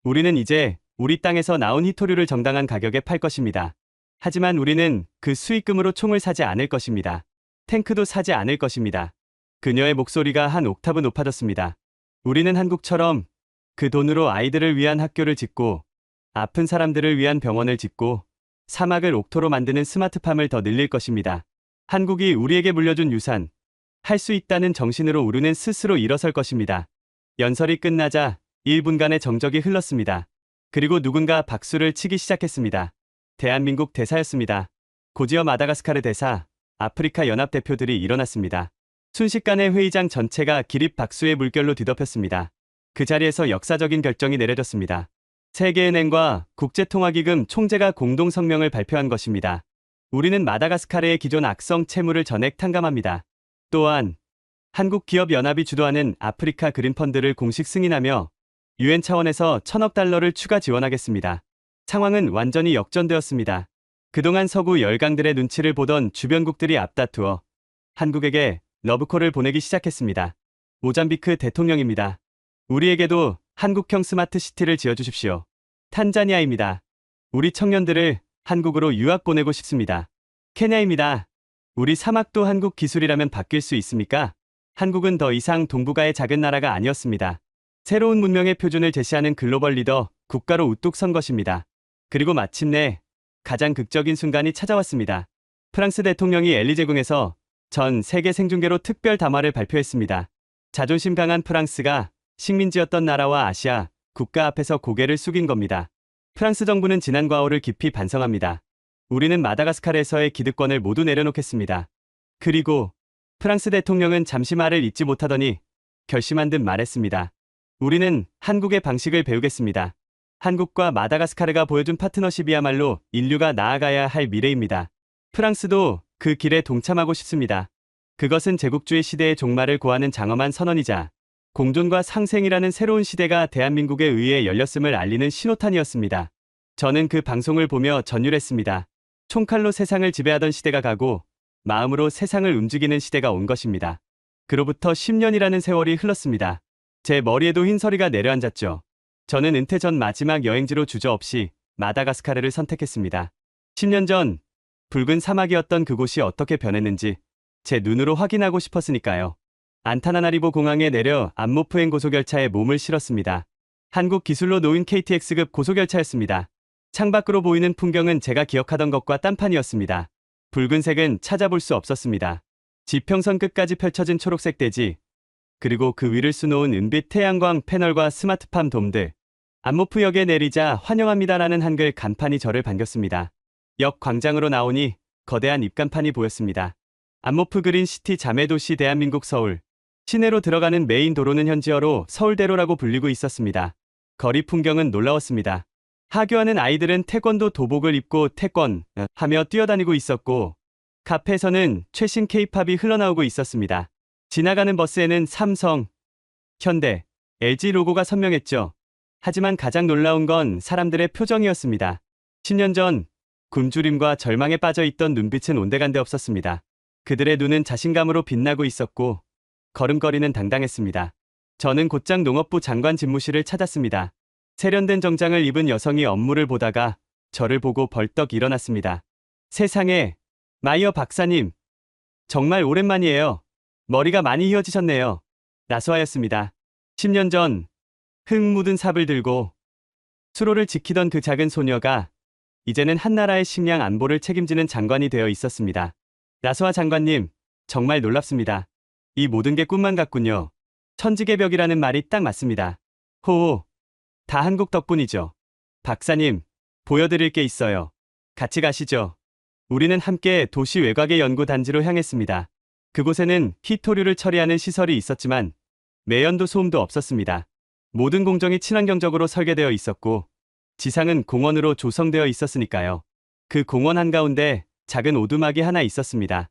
우리는 이제 우리 땅에서 나온 희토류를 정당한 가격에 팔 것입니다. 하지만 우리는 그 수익금으로 총을 사지 않을 것입니다. 탱크도 사지 않을 것입니다. 그녀의 목소리가 한 옥타브 높아졌습니다. 우리는 한국처럼 그 돈으로 아이들을 위한 학교를 짓고 아픈 사람들을 위한 병원을 짓고 사막을 옥토로 만드는 스마트팜을 더 늘릴 것입니다. 한국이 우리에게 물려준 유산, 할 수 있다는 정신으로 우리는 스스로 일어설 것입니다. 연설이 끝나자 1분간의 정적이 흘렀습니다. 그리고 누군가 박수를 치기 시작했습니다. 대한민국 대사였습니다. 고지어 마다가스카르 대사, 아프리카 연합 대표들이 일어났습니다. 순식간에 회의장 전체가 기립 박수의 물결로 뒤덮였습니다. 그 자리에서 역사적인 결정이 내려졌습니다. 세계은행과 국제통화기금 총재가 공동 성명을 발표한 것입니다. 우리는 마다가스카르의 기존 악성 채무를 전액 탕감합니다. 또한 한국 기업 연합이 주도하는 아프리카 그린펀드를 공식 승인하며 유엔 차원에서 1,000억 달러를 추가 지원하겠습니다. 상황은 완전히 역전되었습니다. 그동안 서구 열강들의 눈치를 보던 주변국들이 앞다투어 한국에게 러브콜을 보내기 시작했습니다. 모잠비크 대통령입니다. 우리에게도 한국형 스마트 시티를 지어주십시오. 탄자니아입니다. 우리 청년들을 한국으로 유학 보내고 싶습니다. 케냐입니다. 우리 사막도 한국 기술이라면 바뀔 수 있습니까? 한국은 더 이상 동북아의 작은 나라가 아니었습니다. 새로운 문명의 표준을 제시하는 글로벌 리더, 국가로 우뚝 선 것입니다. 그리고 마침내 가장 극적인 순간이 찾아왔습니다. 프랑스 대통령이 엘리제궁에서 전 세계 생중계로 특별 담화를 발표했습니다. 자존심 강한 프랑스가 식민지였던 나라와 아시아 국가 앞에서 고개를 숙인 겁니다. 프랑스 정부는 지난 과오를 깊이 반성합니다. 우리는 마다가스카르에서의 기득권을 모두 내려놓겠습니다. 그리고 프랑스 대통령은 잠시 말을 잇지 못하더니 결심한 듯 말했습니다. 우리는 한국의 방식을 배우겠습니다. 한국과 마다가스카르가 보여준 파트너십이야말로 인류가 나아가야 할 미래입니다. 프랑스도 그 길에 동참하고 싶습니다. 그것은 제국주의 시대의 종말을 고하는 장엄한 선언이자 공존과 상생이라는 새로운 시대가 대한민국에 의해 열렸음을 알리는 신호탄이었습니다. 저는 그 방송을 보며 전율했습니다. 총칼로 세상을 지배하던 시대가 가고 마음으로 세상을 움직이는 시대가 온 것입니다. 그로부터 10년이라는 세월이 흘렀습니다. 제 머리에도 흰서리가 내려앉았죠. 저는 은퇴 전 마지막 여행지로 주저없이 마다가스카르를 선택했습니다. 10년 전 붉은 사막이었던 그곳이 어떻게 변했는지 제 눈으로 확인하고 싶었으니까요. 안타나나리보 공항에 내려 안모프행 고속열차에 몸을 실었습니다. 한국 기술로 놓인 KTX급 고속열차였습니다. 창밖으로 보이는 풍경은 제가 기억하던 것과 딴판이었습니다. 붉은색은 찾아볼 수 없었습니다. 지평선 끝까지 펼쳐진 초록색 대지, 그리고 그 위를 수놓은 은빛 태양광 패널과 스마트팜 돔들. 안모프역에 내리자 환영합니다라는 한글 간판이 저를 반겼습니다. 역 광장으로 나오니 거대한 입간판이 보였습니다. 안모프 그린시티 자매도시 대한민국 서울. 시내로 들어가는 메인 도로는 현지어로 서울대로라고 불리고 있었습니다. 거리 풍경은 놀라웠습니다. 하교하는 아이들은 태권도 도복을 입고 태권 하며 뛰어다니고 있었고 카페에서는 최신 K-팝이 흘러나오고 있었습니다. 지나가는 버스에는 삼성, 현대, LG 로고가 선명했죠. 하지만 가장 놀라운 건 사람들의 표정이었습니다. 10년 전 굶주림과 절망에 빠져 있던 눈빛은 온데간데 없었습니다. 그들의 눈은 자신감으로 빛나고 있었고 걸음걸이는 당당했습니다. 저는 곧장 농업부 장관 집무실을 찾았습니다. 세련된 정장을 입은 여성이 업무를 보다가 저를 보고 벌떡 일어났습니다. 세상에, 마이어 박사님. 정말 오랜만이에요. 머리가 많이 휘어지셨네요. 라스와였습니다. 10년 전 흙 묻은 삽을 들고 수로를 지키던 그 작은 소녀가 이제는 한 나라의 식량 안보를 책임지는 장관이 되어 있었습니다. 라스와 장관님, 정말 놀랍습니다. 이 모든 게 꿈만 같군요. 천지개벽이라는 말이 딱 맞습니다. 호호, 다 한국 덕분이죠. 박사님, 보여드릴 게 있어요. 같이 가시죠. 우리는 함께 도시 외곽의 연구단지로 향했습니다. 그곳에는 희토류를 처리하는 시설이 있었지만 매연도 소음도 없었습니다. 모든 공정이 친환경적으로 설계되어 있었고 지상은 공원으로 조성되어 있었으니까요. 그 공원 한가운데 작은 오두막이 하나 있었습니다.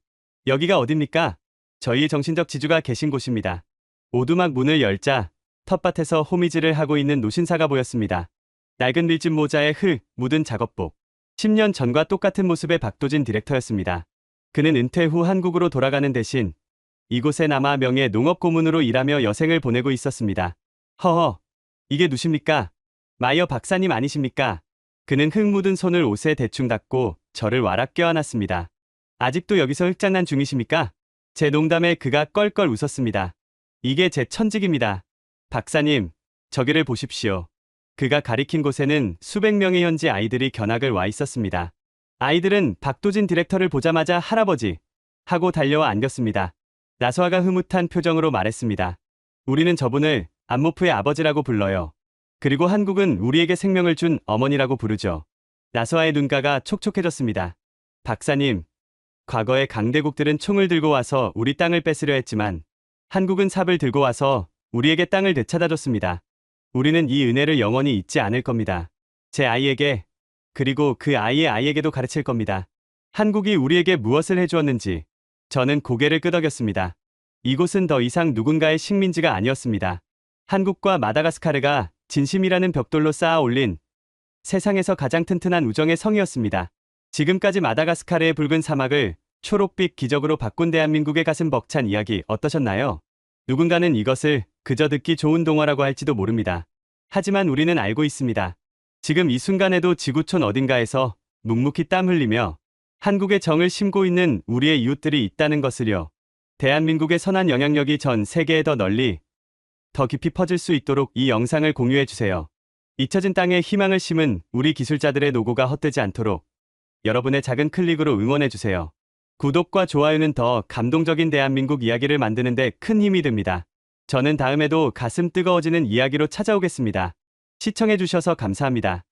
여기가 어딥니까? 저희의 정신적 지주가 계신 곳입니다. 오두막 문을 열자 텃밭에서 호미질을 하고 있는 노신사가 보였습니다. 낡은 밀짚 모자에 흙 묻은 작업복. 10년 전과 똑같은 모습의 박도진 디렉터였습니다. 그는 은퇴 후 한국으로 돌아가는 대신 이곳에 남아 명예 농업고문으로 일하며 여생을 보내고 있었습니다. 허허, 이게 누십니까? 마이어 박사님 아니십니까? 그는 흙 묻은 손을 옷에 대충 닦고 저를 와락 껴안았습니다. 아직도 여기서 흙장난 중이십니까? 제 농담에 그가 껄껄 웃었습니다. 이게 제 천직입니다. 박사님, 저기를 보십시오. 그가 가리킨 곳에는 수백 명의 현지 아이들이 견학을 와 있었습니다. 아이들은 박도진 디렉터를 보자마자 할아버지 하고 달려와 안겼습니다. 라스와가 흐뭇한 표정으로 말했습니다. 우리는 저분을 안모프의 아버지라고 불러요. 그리고 한국은 우리에게 생명을 준 어머니라고 부르죠. 라스와의 눈가가 촉촉해졌습니다. 박사님, 과거의 강대국들은 총을 들고 와서 우리 땅을 뺏으려 했지만 한국은 삽을 들고 와서 우리에게 땅을 되찾아줬습니다. 우리는 이 은혜를 영원히 잊지 않을 겁니다. 제 아이에게, 그리고 그 아이의 아이에게도 가르칠 겁니다. 한국이 우리에게 무엇을 해주었는지. 저는 고개를 끄덕였습니다. 이곳은 더 이상 누군가의 식민지가 아니었습니다. 한국과 마다가스카르가 진심이라는 벽돌로 쌓아 올린 세상에서 가장 튼튼한 우정의 성이었습니다. 지금까지 마다가스카르의 붉은 사막을 초록빛 기적으로 바꾼 대한민국의 가슴 벅찬 이야기 어떠셨나요? 누군가는 이것을 그저 듣기 좋은 동화라고 할지도 모릅니다. 하지만 우리는 알고 있습니다. 지금 이 순간에도 지구촌 어딘가에서 묵묵히 땀 흘리며 한국의 정을 심고 있는 우리의 이웃들이 있다는 것을요. 대한민국의 선한 영향력이 전 세계에 더 널리, 더 깊이 퍼질 수 있도록 이 영상을 공유해주세요. 잊혀진 땅에 희망을 심은 우리 기술자들의 노고가 헛되지 않도록 여러분의 작은 클릭으로 응원해주세요. 구독과 좋아요는 더 감동적인 대한민국 이야기를 만드는 데 큰 힘이 됩니다. 저는 다음에도 가슴 뜨거워지는 이야기로 찾아오겠습니다. 시청해주셔서 감사합니다.